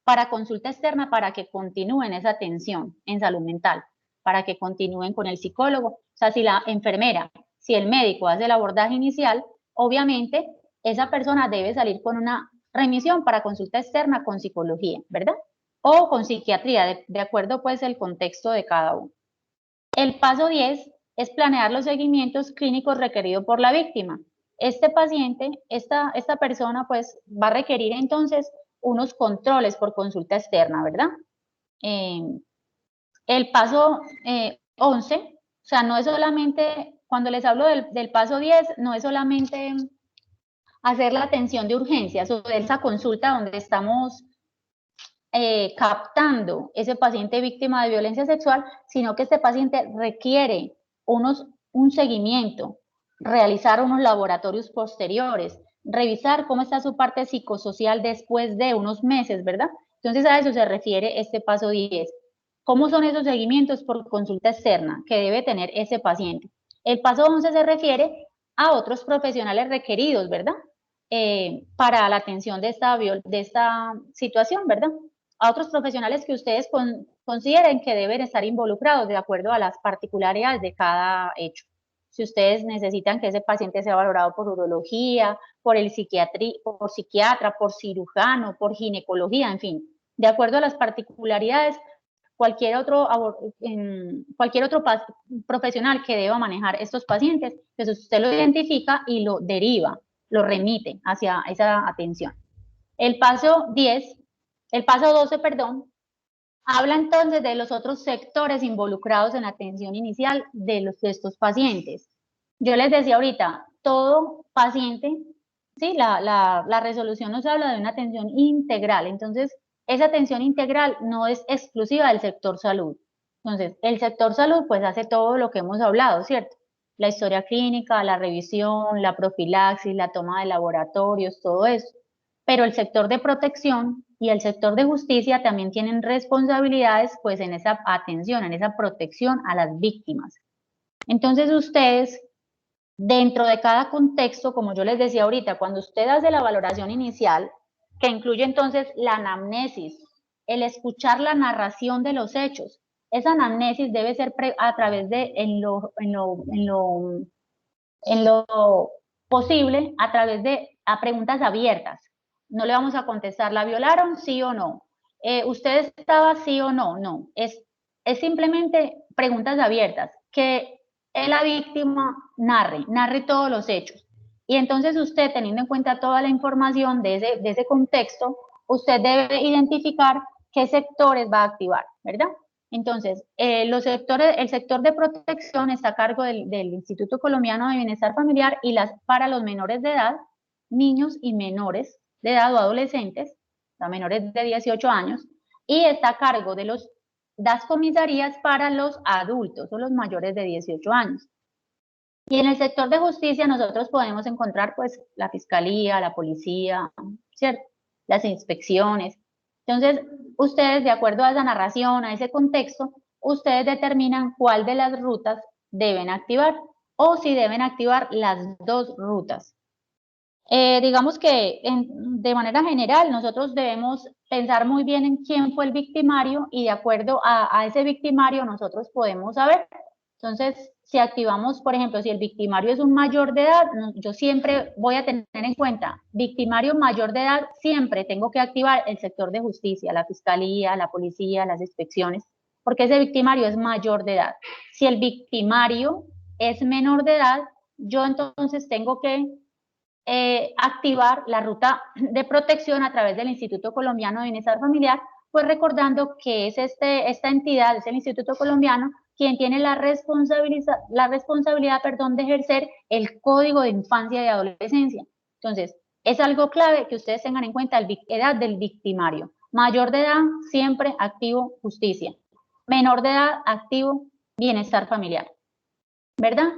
[SPEAKER 1] para consulta externa para que continúen esa atención en salud mental, para que continúen con el psicólogo. O sea, si la enfermera, si el médico hace el abordaje inicial, obviamente esa persona debe salir con una remisión para consulta externa con psicología, ¿verdad? O con psiquiatría, de acuerdo pues el contexto de cada uno. El paso 10 es planear los seguimientos clínicos requeridos por la víctima. Este paciente, esta persona pues va a requerir entonces unos controles por consulta externa, ¿verdad? El paso 11, o sea, no es solamente, cuando les hablo del paso 10, no es solamente hacer la atención de urgencias o de esa consulta donde estamos captando ese paciente víctima de violencia sexual, sino que este paciente requiere un seguimiento, realizar unos laboratorios posteriores, revisar cómo está su parte psicosocial después de unos meses, ¿verdad? Entonces a eso se refiere este paso 10. ¿Cómo son esos seguimientos por consulta externa que debe tener ese paciente? El paso 11 se refiere a otros profesionales requeridos, ¿verdad? Para la atención de esta situación, ¿verdad? A otros profesionales que ustedes consideren que deben estar involucrados de acuerdo a las particularidades de cada hecho. Si ustedes necesitan que ese paciente sea valorado por urología, por psiquiatra, por cirujano, por ginecología, en fin, de acuerdo a las particularidades, cualquier otro profesional que deba manejar estos pacientes, pues usted lo identifica y lo deriva, lo remite hacia esa atención. El paso 12, perdón, habla entonces de los otros sectores involucrados en la atención inicial de estos pacientes. Yo les decía ahorita, todo paciente, ¿sí? La resolución nos habla de una atención integral, entonces esa atención integral no es exclusiva del sector salud. Entonces, el sector salud pues hace todo lo que hemos hablado, ¿cierto? La historia clínica, la revisión, la profilaxis, la toma de laboratorios, todo eso. Pero el sector de protección y el sector de justicia también tienen responsabilidades pues en esa atención, en esa protección a las víctimas. Entonces ustedes, dentro de cada contexto, como yo les decía ahorita, cuando usted hace la valoración inicial, que incluye entonces la anamnesis, el escuchar la narración de los hechos, esa anamnesis debe ser a través de, en lo posible, a través de preguntas abiertas. No le vamos a contestar, ¿la violaron? Sí o no. ¿Usted estaba sí o no? No. Es simplemente preguntas abiertas que la víctima narre todos los hechos. Y entonces usted, teniendo en cuenta toda la información de ese contexto, usted debe identificar qué sectores va a activar, ¿verdad? Entonces, el sector de protección está a cargo del Instituto Colombiano de Bienestar Familiar y para los menores de edad, niños y menores de edad o adolescentes, o menores de 18 años, y está a cargo de las comisarías para los adultos o los mayores de 18 años. Y en el sector de justicia nosotros podemos encontrar pues la fiscalía, la policía, ¿cierto? Las inspecciones. Entonces, ustedes, de acuerdo a esa narración, a ese contexto, ustedes determinan cuál de las rutas deben activar o si deben activar las dos rutas. Digamos que de manera general nosotros debemos pensar muy bien en quién fue el victimario y de acuerdo a ese victimario nosotros podemos saber. Entonces, si activamos, por ejemplo, si el victimario es un mayor de edad, yo siempre voy a tener en cuenta, victimario mayor de edad, siempre tengo que activar el sector de justicia, la fiscalía, la policía, las inspecciones, porque ese victimario es mayor de edad. Si el victimario es menor de edad, yo entonces tengo que activar la ruta de protección a través del Instituto Colombiano de Bienestar Familiar, pues recordando que es esta entidad, es el Instituto Colombiano, quien tiene la responsabilidad de ejercer el Código de Infancia y Adolescencia. Entonces, es algo clave que ustedes tengan en cuenta la edad del victimario. Mayor de edad, siempre activo justicia. Menor de edad, activo bienestar familiar. ¿Verdad?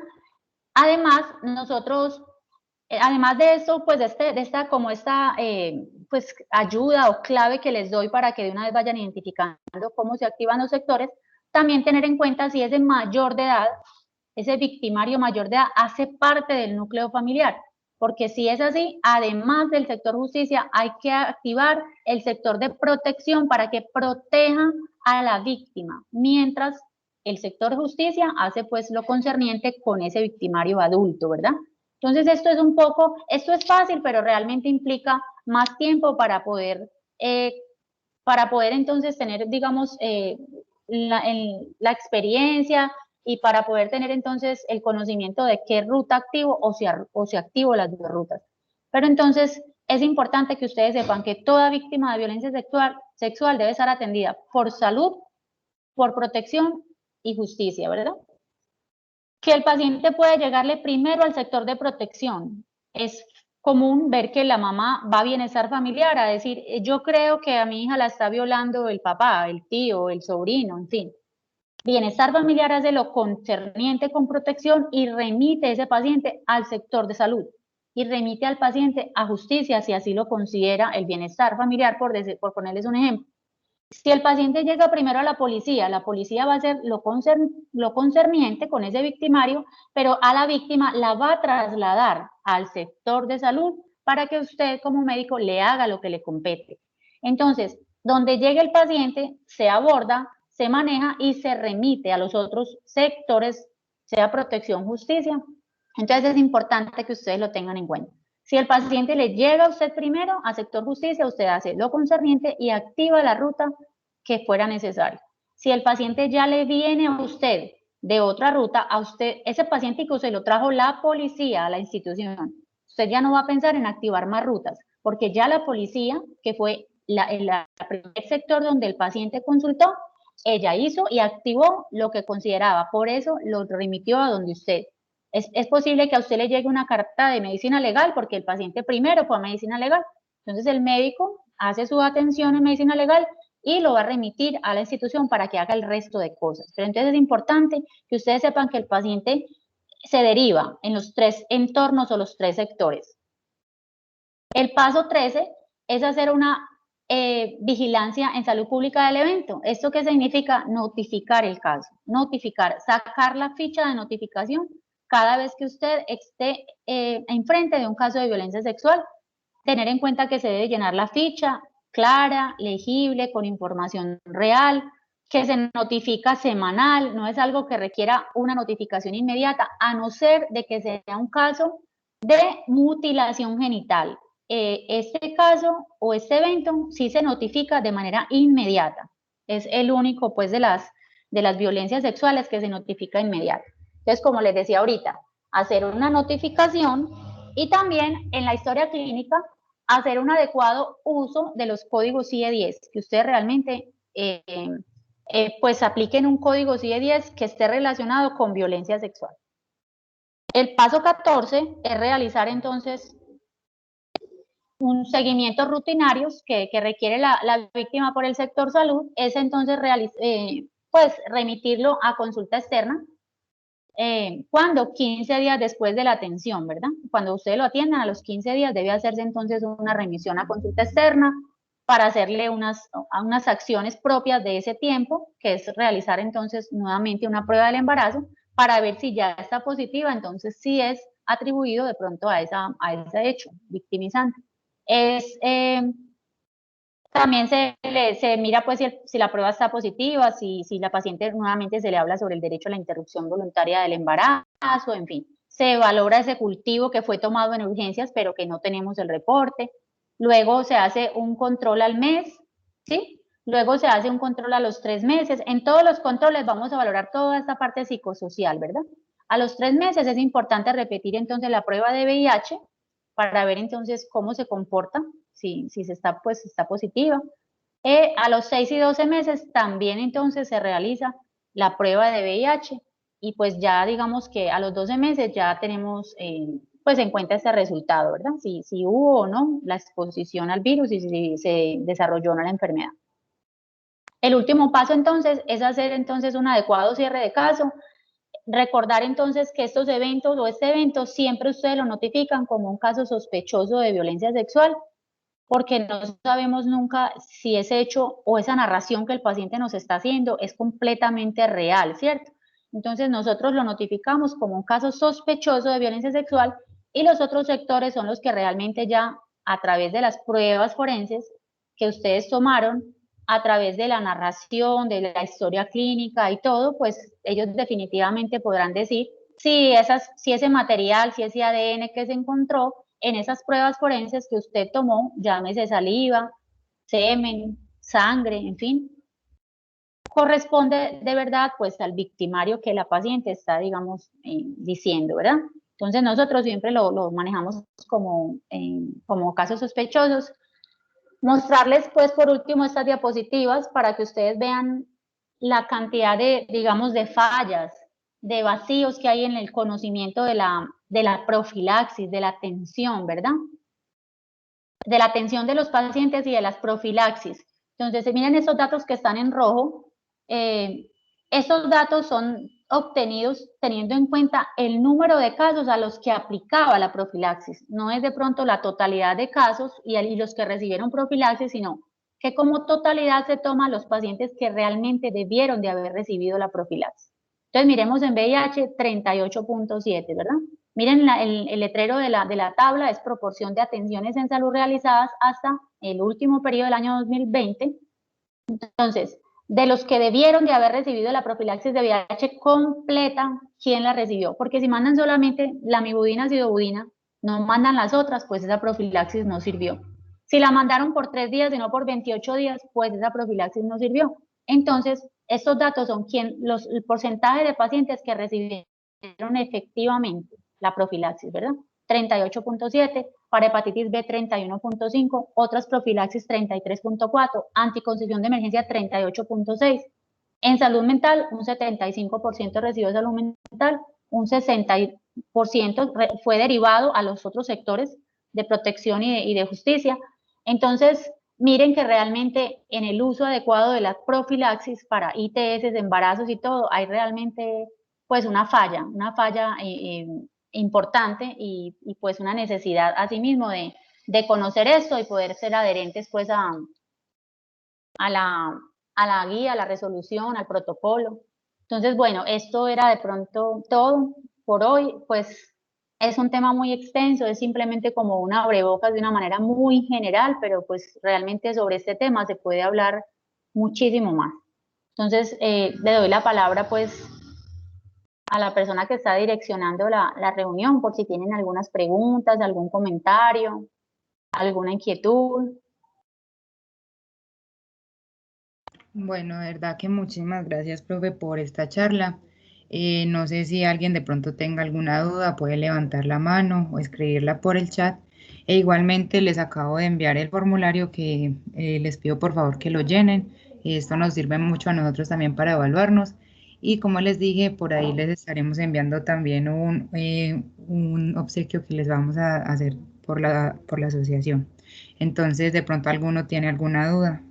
[SPEAKER 1] Además, nosotros además de eso, pues pues ayuda o clave que les doy para que de una vez vayan identificando cómo se activan los sectores, también tener en cuenta si ese mayor de edad, ese victimario mayor de edad, hace parte del núcleo familiar. Porque si es así, además del sector justicia, hay que activar el sector de protección para que proteja a la víctima, mientras el sector justicia hace pues lo concerniente con ese victimario adulto, ¿verdad? Entonces esto es fácil, pero realmente implica más tiempo para poder entonces tener, digamos, la experiencia y para poder tener entonces el conocimiento de qué ruta activo o si activo las dos rutas. Pero entonces es importante que ustedes sepan que toda víctima de violencia sexual debe estar atendida por salud, por protección y justicia, ¿verdad? Que el paciente puede llegarle primero al sector de protección. Es común ver que la mamá va a bienestar familiar a decir, yo creo que a mi hija la está violando el papá, el tío, el sobrino, en fin. Bienestar familiar hace lo concerniente con protección y remite ese paciente al sector de salud y remite al paciente a justicia si así lo considera el bienestar familiar, por ponerles un ejemplo. Si el paciente llega primero a la policía va a hacer lo concerniente con ese victimario, pero a la víctima la va a trasladar al sector de salud para que usted como médico le haga lo que le compete. Entonces, donde llegue el paciente, se aborda, se maneja y se remite a los otros sectores, sea protección, justicia. Entonces es importante que ustedes lo tengan en cuenta. Si el paciente le llega a usted primero a sector justicia, usted hace lo concerniente y activa la ruta que fuera necesario. Si el paciente ya le viene a usted de otra ruta, a usted, ese paciente que se lo trajo la policía a la institución, usted ya no va a pensar en activar más rutas, porque ya la policía, que fue el primer sector donde el paciente consultó, ella hizo y activó lo que consideraba, por eso lo remitió a donde usted. Es posible que a usted le llegue una carta de medicina legal porque el paciente primero fue a medicina legal. Entonces el médico hace su atención en medicina legal y lo va a remitir a la institución para que haga el resto de cosas. Pero entonces es importante que ustedes sepan que el paciente se deriva en los tres entornos o los tres sectores. El paso 13 es hacer una vigilancia en salud pública del evento. ¿Esto qué significa? Notificar el caso, notificar, sacar la ficha de notificación cada vez que usted esté enfrente de un caso de violencia sexual. Tener en cuenta que se debe llenar la ficha clara, legible, con información real, que se notifica semanal, no es algo que requiera una notificación inmediata, a no ser de que sea un caso de mutilación genital. Este caso o este evento sí se notifica de manera inmediata. Es el único, pues, de las violencias sexuales que se notifica inmediata. Entonces, como les decía ahorita, hacer una notificación y también en la historia clínica hacer un adecuado uso de los códigos CIE-10, que ustedes realmente pues apliquen un código CIE-10 que esté relacionado con violencia sexual. El paso 14 es realizar entonces un seguimiento rutinario que requiere la víctima por el sector salud, es entonces pues remitirlo a consulta externa. ¿Cuándo? 15 días después de la atención, ¿verdad? Cuando ustedes lo atiendan, a los 15 días debe hacerse entonces una remisión a consulta externa para hacerle unas acciones propias de ese tiempo, que es realizar entonces nuevamente una prueba del embarazo para ver si ya está positiva, entonces sí es atribuido de pronto a ese hecho victimizante. También se mira pues si la prueba está positiva, si la paciente nuevamente se le habla sobre el derecho a la interrupción voluntaria del embarazo, en fin. Se valora ese cultivo que fue tomado en urgencias, pero que no tenemos el reporte. Luego se hace un control al mes, ¿sí? Luego se hace un control a los 3 meses. En todos los controles vamos a valorar toda esta parte psicosocial, ¿verdad? A los 3 meses es importante repetir entonces la prueba de VIH para ver entonces cómo se comporta, si se está, pues, está positiva. A los 6 y 12 meses también entonces se realiza la prueba de VIH y pues ya digamos que a los 12 meses ya tenemos pues en cuenta ese resultado, ¿verdad? Si hubo o no la exposición al virus y si se desarrolló o no la enfermedad. El último paso entonces es hacer entonces un adecuado cierre de caso. Recordar entonces que estos eventos o este evento siempre ustedes lo notifican como un caso sospechoso de violencia sexual, porque no sabemos nunca si ese hecho o esa narración que el paciente nos está haciendo es completamente real, ¿cierto? Entonces nosotros lo notificamos como un caso sospechoso de violencia sexual y los otros sectores son los que realmente ya a través de las pruebas forenses que ustedes tomaron, a través de la narración, de la historia clínica y todo, pues ellos definitivamente podrán decir si ese material, si ese ADN que se encontró en esas pruebas forenses que usted tomó, llámese saliva, semen, sangre, en fin, corresponde de verdad pues al victimario que la paciente está, digamos, diciendo, ¿verdad? Entonces nosotros siempre lo manejamos como casos sospechosos. Mostrarles pues por último estas diapositivas para que ustedes vean la cantidad de, digamos, de fallas, de vacíos que hay en el conocimiento de la profilaxis, de la atención, ¿verdad? De la atención de los pacientes y de las profilaxis. Entonces, miren estos datos que están en rojo. Estos datos son obtenidos teniendo en cuenta el número de casos a los que aplicaba la profilaxis. No es de pronto la totalidad de casos y los que recibieron profilaxis, sino que como totalidad se toma los pacientes que realmente debieron de haber recibido la profilaxis. Entonces, miremos en VIH 38.7, ¿verdad? Miren el letrero de la tabla, es proporción de atenciones en salud realizadas hasta el último periodo del año 2020. Entonces, de los que debieron de haber recibido la profilaxis de VIH completa, ¿quién la recibió? Porque si mandan solamente la mibudina, acidobudina, no mandan las otras, pues esa profilaxis no sirvió. Si la mandaron por 3 días y no por 28 días, pues esa profilaxis no sirvió. Entonces, estos datos son el porcentaje de pacientes que recibieron efectivamente la profilaxis, ¿verdad? 38.7, para hepatitis B 31.5, otras profilaxis 33.4, anticoncepción de emergencia 38.6. En salud mental, un 75% recibió salud mental, un 60% fue derivado a los otros sectores de protección y de justicia. Entonces, miren que realmente en el uso adecuado de la profilaxis para ITS, embarazos y todo, hay realmente pues una falla importante y pues una necesidad asimismo de conocer esto y poder ser adherentes pues a la guía, a la resolución, al protocolo. Entonces, bueno, esto era de pronto todo por hoy, pues es un tema muy extenso, es simplemente como una abrebocas de una manera muy general, pero pues realmente sobre este tema se puede hablar muchísimo más. Entonces, le doy la palabra pues a la persona que está direccionando la reunión por si tienen algunas preguntas, algún comentario, alguna inquietud.
[SPEAKER 2] Bueno, de verdad que muchísimas gracias, profe, por esta charla. No sé si alguien de pronto tenga alguna duda, puede levantar la mano o escribirla por el chat. E igualmente les acabo de enviar el formulario que les pido por favor que lo llenen. Esto nos sirve mucho a nosotros también para evaluarnos. Y como les dije, por ahí les estaremos enviando también un obsequio que les vamos a hacer por la asociación. Entonces, de pronto alguno tiene alguna duda.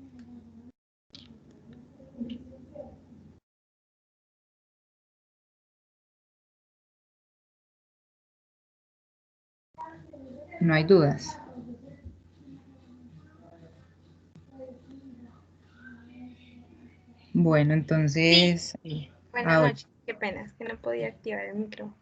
[SPEAKER 2] No hay dudas. Bueno,
[SPEAKER 3] Sí,
[SPEAKER 2] entonces,
[SPEAKER 3] buenas
[SPEAKER 2] ahora.
[SPEAKER 3] noches. Qué pena, es que no podía activar el micrófono.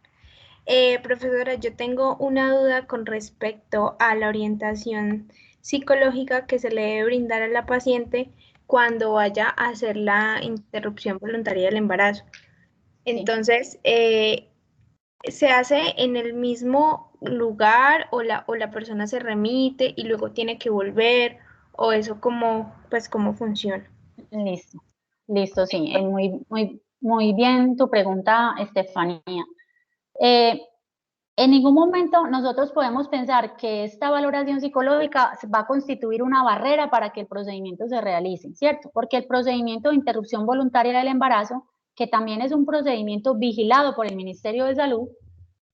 [SPEAKER 3] Profesora, yo tengo una duda con respecto a la orientación psicológica que se le debe brindar a la paciente cuando vaya a hacer la interrupción voluntaria del embarazo.
[SPEAKER 1] Sí.
[SPEAKER 3] Entonces, ¿se hace en el mismo lugar o la persona se remite y luego tiene que volver? ¿O eso cómo, pues, cómo funciona?
[SPEAKER 1] Listo, listo, sí. Muy bien tu pregunta, Estefanía. Eh, en ningún momento nosotros podemos pensar que esta valoración psicológica va a constituir una barrera para que el procedimiento se realice, ¿cierto? Porque el procedimiento de interrupción voluntaria del embarazo, que también es un procedimiento vigilado por el Ministerio de Salud,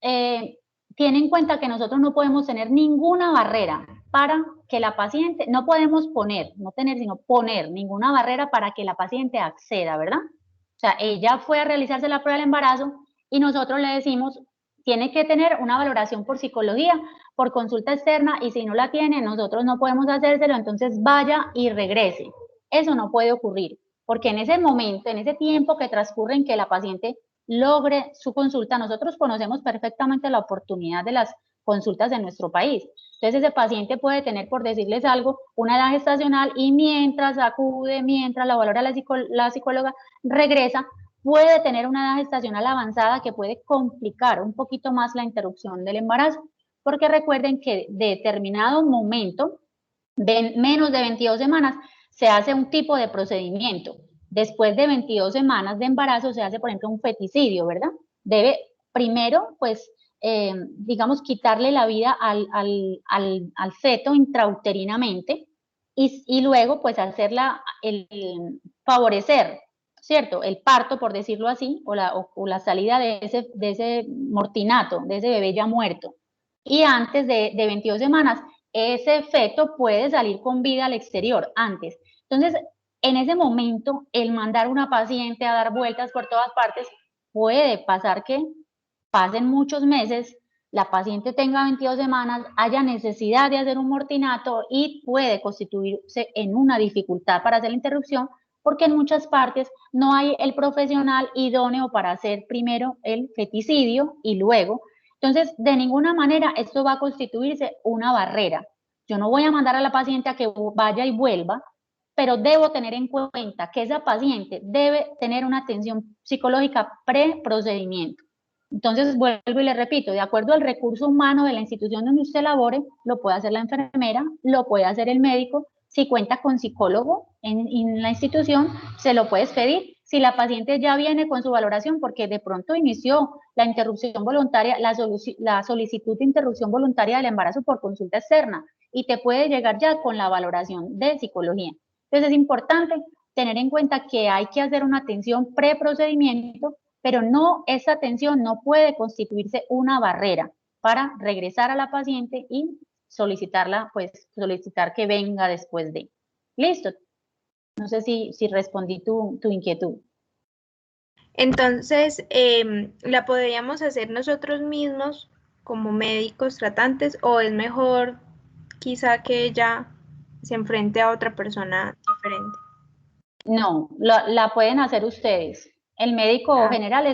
[SPEAKER 1] tiene en cuenta que nosotros no podemos tener ninguna barrera para que la paciente, no podemos poner, no tener, sino poner ninguna barrera para que la paciente acceda, ¿verdad? O sea, ella fue a realizarse la prueba del embarazo y nosotros le decimos, tiene que tener una valoración por psicología, por consulta externa, y si no la tiene, nosotros no podemos hacérselo, entonces vaya y regrese. Eso no puede ocurrir, porque en ese momento, en ese tiempo que transcurre en que la paciente logre su consulta, nosotros conocemos perfectamente la oportunidad de las consultas en nuestro país. Entonces ese paciente puede tener, por decirles algo, una edad gestacional y mientras acude, mientras la valora la psicóloga, regresa, puede tener una edad gestacional avanzada que puede complicar un poquito más la interrupción del embarazo, porque recuerden que de determinado momento, de menos de 22 semanas, se hace un tipo de procedimiento. Después de 22 semanas de embarazo se hace, por ejemplo, un feticidio, ¿verdad? Debe primero, pues, digamos, quitarle la vida al feto intrauterinamente y luego, pues, hacerla, favorecer, ¿cierto? El parto, por decirlo así, o la salida de ese mortinato, de ese bebé ya muerto. Y antes de 22 semanas, ese feto puede salir con vida al exterior antes. Entonces, en ese momento, el mandar a una paciente a dar vueltas por todas partes puede pasar que pasen muchos meses, la paciente tenga 22 semanas, haya necesidad de hacer un mortinato y puede constituirse en una dificultad para hacer la interrupción porque en muchas partes no hay el profesional idóneo para hacer primero el feticidio y luego. Entonces, de ninguna manera esto va a constituirse una barrera. Yo no voy a mandar a la paciente a que vaya y vuelva, pero debo tener en cuenta que esa paciente debe tener una atención psicológica pre-procedimiento. Entonces, vuelvo y le repito, de acuerdo al recurso humano de la institución donde usted labore, lo puede hacer la enfermera, lo puede hacer el médico. Si cuenta con psicólogo en la institución, se lo puedes pedir. Si la paciente ya viene con su valoración, porque de pronto inició la interrupción voluntaria, la solicitud de interrupción voluntaria del embarazo por consulta externa, y te puede llegar ya con la valoración de psicología. Entonces, es importante tener en cuenta que hay que hacer una atención pre-procedimiento, pero no, esa atención no puede constituirse una barrera para regresar a la paciente y solicitarla, pues solicitar que venga después de. Listo. No sé si respondí tu inquietud.
[SPEAKER 3] Entonces, ¿la podríamos hacer nosotros mismos como médicos tratantes o es mejor quizá que ella se enfrente a otra persona diferente?
[SPEAKER 1] No, la pueden hacer ustedes. El médico
[SPEAKER 3] Ah,
[SPEAKER 1] general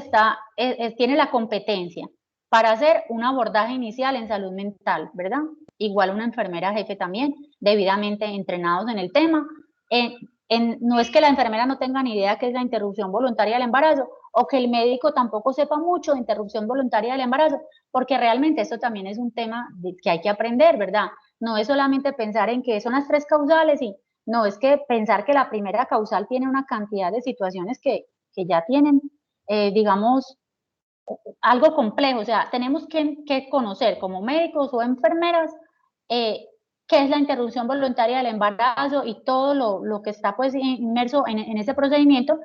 [SPEAKER 1] tiene la competencia para hacer un abordaje inicial en salud mental, ¿verdad? Igual una enfermera jefe también, debidamente entrenados en el tema. No es que la enfermera no tenga ni idea qué es la interrupción voluntaria del embarazo o que el médico tampoco sepa mucho de interrupción voluntaria del embarazo, porque realmente esto también es un tema que hay que aprender, ¿verdad? No es solamente pensar en que son las tres causales y no, es que pensar que la primera causal tiene una cantidad de situaciones que ya tienen, digamos, algo complejo, o sea, tenemos que conocer como médicos o enfermeras qué es la interrupción voluntaria del embarazo y todo lo que está pues inmerso en ese procedimiento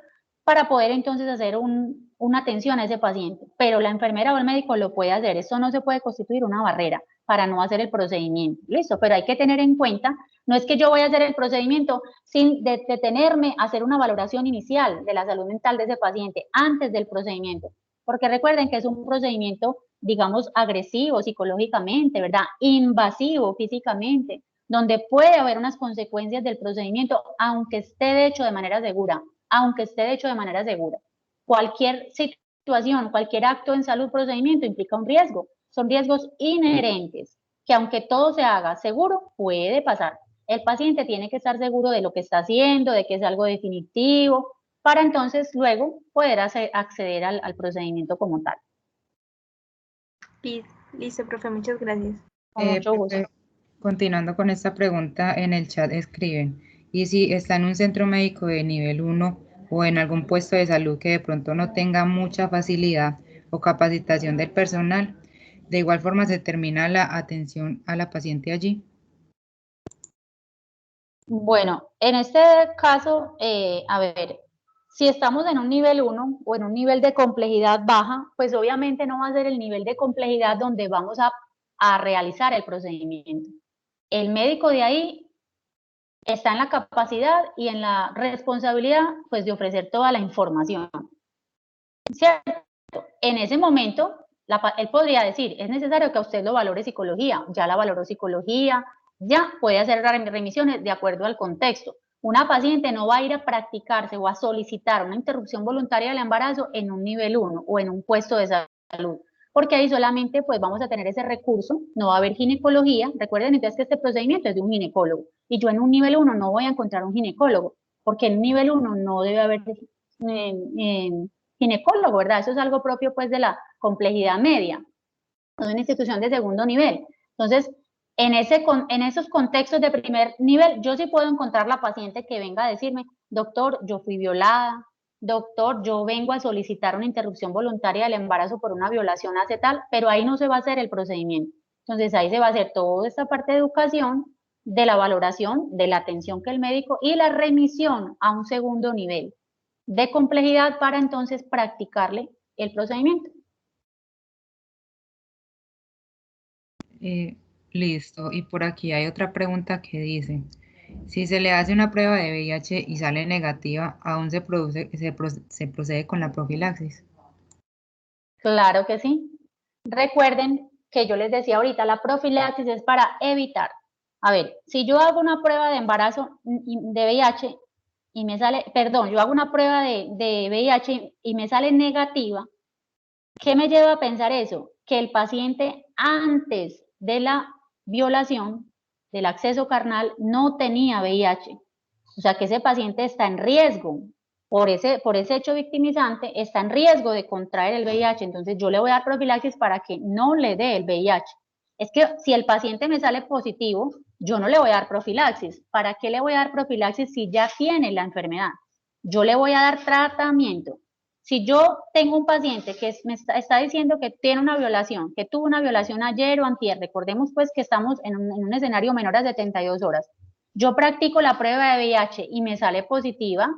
[SPEAKER 1] para poder entonces hacer una atención a ese paciente. Pero la enfermera o el médico lo puede hacer, esto no se puede constituir una barrera para no hacer el procedimiento, listo, pero hay que tener en cuenta, no es que yo voy a hacer el procedimiento sin detenerme a hacer una valoración inicial de la salud mental de ese paciente antes del procedimiento, porque recuerden que es un procedimiento, digamos, agresivo psicológicamente, ¿verdad? Invasivo físicamente, donde puede haber unas consecuencias del procedimiento, aunque esté hecho de manera segura, aunque esté hecho de manera segura. Cualquier situación, cualquier acto en salud, procedimiento implica un riesgo, son riesgos inherentes, que aunque todo se haga seguro, puede pasar. El paciente tiene que estar seguro de lo que está haciendo, de que es algo definitivo, para entonces luego poder acceder al procedimiento como tal.
[SPEAKER 3] Listo, profe, muchas gracias.
[SPEAKER 1] Con mucho gusto.
[SPEAKER 2] Profe, continuando con esta pregunta, en el chat escriben, y si está en un centro médico de nivel 1 o en algún puesto de salud que de pronto no tenga mucha facilidad o capacitación del personal, de igual forma se termina la atención a la paciente allí.
[SPEAKER 1] Bueno, en este caso, a ver, si estamos en un nivel 1 o en un nivel de complejidad baja, pues obviamente no va a ser el nivel de complejidad donde vamos a realizar el procedimiento. El médico de ahí está en la capacidad y en la responsabilidad, pues, de ofrecer toda la información, ¿cierto? En ese momento, él podría decir, es necesario que a usted lo valore psicología, ya la valoró psicología, ya puede hacer remisiones de acuerdo al contexto. Una paciente no va a ir a practicarse o a solicitar una interrupción voluntaria del embarazo en un nivel 1 o en un puesto de salud, porque ahí solamente pues vamos a tener ese recurso, no va a haber ginecología. Recuerden entonces que este procedimiento es de un ginecólogo y yo en un nivel 1 no voy a encontrar un ginecólogo, porque en un nivel 1 no debe haber ginecólogo, ¿verdad? Eso es algo propio pues de la complejidad media, es una institución de segundo nivel. Entonces, en esos contextos de primer nivel, yo sí puedo encontrar la paciente que venga a decirme, doctor, yo fui violada, doctor, yo vengo a solicitar una interrupción voluntaria del embarazo por una violación hace tal, pero ahí no se va a hacer el procedimiento. Entonces, ahí se va a hacer toda esta parte de educación, de la valoración, de la atención que el médico y la remisión a un segundo nivel de complejidad para entonces practicarle el procedimiento.
[SPEAKER 2] Listo, y por aquí hay otra pregunta que dice, si se le hace una prueba de VIH y sale negativa, ¿aún se procede con la profilaxis?
[SPEAKER 1] Claro que sí. Recuerden que yo les decía ahorita, la profilaxis es para evitar. A ver, si yo hago una prueba de embarazo de VIH y me sale, perdón, yo hago una prueba de VIH y me sale negativa, ¿qué me lleva a pensar eso? Que el paciente antes de la violación, del acceso carnal, no tenía VIH. O sea que ese paciente está en riesgo, por ese hecho victimizante, está en riesgo de contraer el VIH. Entonces yo le voy a dar profilaxis para que no le dé el VIH. Es que si el paciente me sale positivo, yo no le voy a dar profilaxis. ¿Para qué le voy a dar profilaxis si ya tiene la enfermedad? Yo le voy a dar tratamiento. Si yo tengo un paciente que me está diciendo que tiene una violación, que tuvo una violación ayer o antier, recordemos pues que estamos en un escenario menor a 72 horas, yo practico la prueba de VIH y me sale positiva,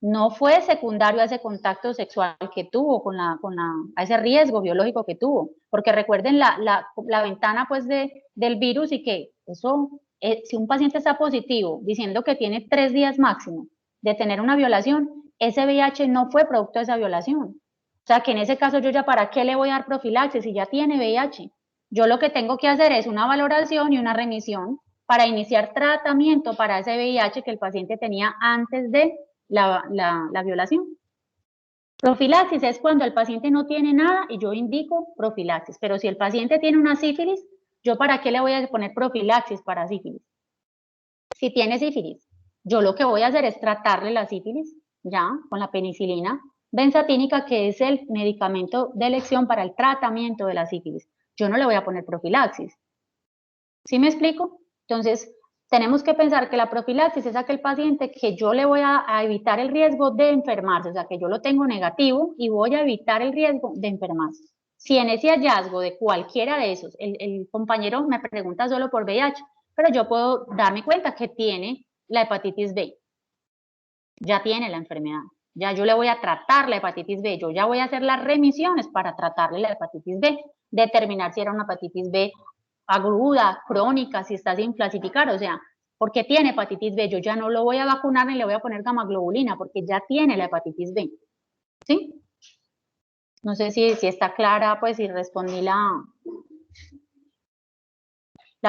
[SPEAKER 1] no fue secundario a ese contacto sexual que tuvo, a ese riesgo biológico que tuvo, porque recuerden la ventana pues del virus y que eso, si un paciente está positivo diciendo que tiene 3 días máximo de tener una violación, ese VIH no fue producto de esa violación. O sea que en ese caso yo ya para qué le voy a dar profilaxis si ya tiene VIH. Yo lo que tengo que hacer es una valoración y una remisión para iniciar tratamiento para ese VIH que el paciente tenía antes de la violación. Profilaxis es cuando el paciente no tiene nada y yo indico profilaxis, pero si el paciente tiene una sífilis, ¿yo para qué le voy a poner profilaxis para sífilis? Si tiene sífilis, yo lo que voy a hacer es tratarle la sífilis, ya, con la penicilina benzatínica, que es el medicamento de elección para el tratamiento de la sífilis. Yo no le voy a poner profilaxis. ¿Sí me explico? Entonces, tenemos que pensar que la profilaxis es aquel paciente que yo le voy a evitar el riesgo de enfermarse, o sea, que yo lo tengo negativo y voy a evitar el riesgo de enfermarse. Si en ese hallazgo de cualquiera de esos, el compañero me pregunta solo por VIH, pero yo puedo darme cuenta que tiene la hepatitis B, ya tiene la enfermedad, ya yo le voy a tratar la hepatitis B, yo ya voy a hacer las remisiones para tratarle la hepatitis B, determinar si era una hepatitis B aguda, crónica, si está sin clasificar, o sea, porque tiene hepatitis B, yo ya no lo voy a vacunar ni le voy a poner gamaglobulina porque ya tiene la hepatitis B, ¿sí? No sé si está clara, pues si respondí la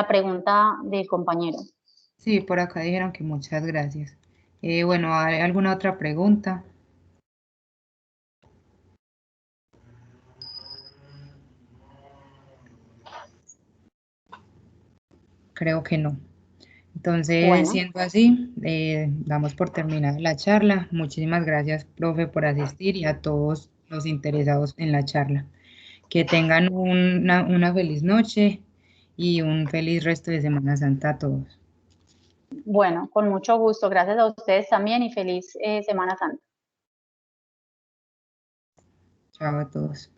[SPEAKER 1] pregunta del compañero.
[SPEAKER 2] Sí, por acá dijeron que muchas gracias. Bueno, ¿hay alguna otra pregunta? Creo que no. Entonces,
[SPEAKER 1] Bueno,
[SPEAKER 2] siendo así, damos por terminada la charla. Muchísimas gracias, profe, por asistir y a todos los interesados en la charla. Que tengan una feliz noche y un feliz resto de Semana Santa a todos.
[SPEAKER 1] bueno, con mucho gusto. Gracias a ustedes también y feliz Semana Santa.
[SPEAKER 2] Chao a todos.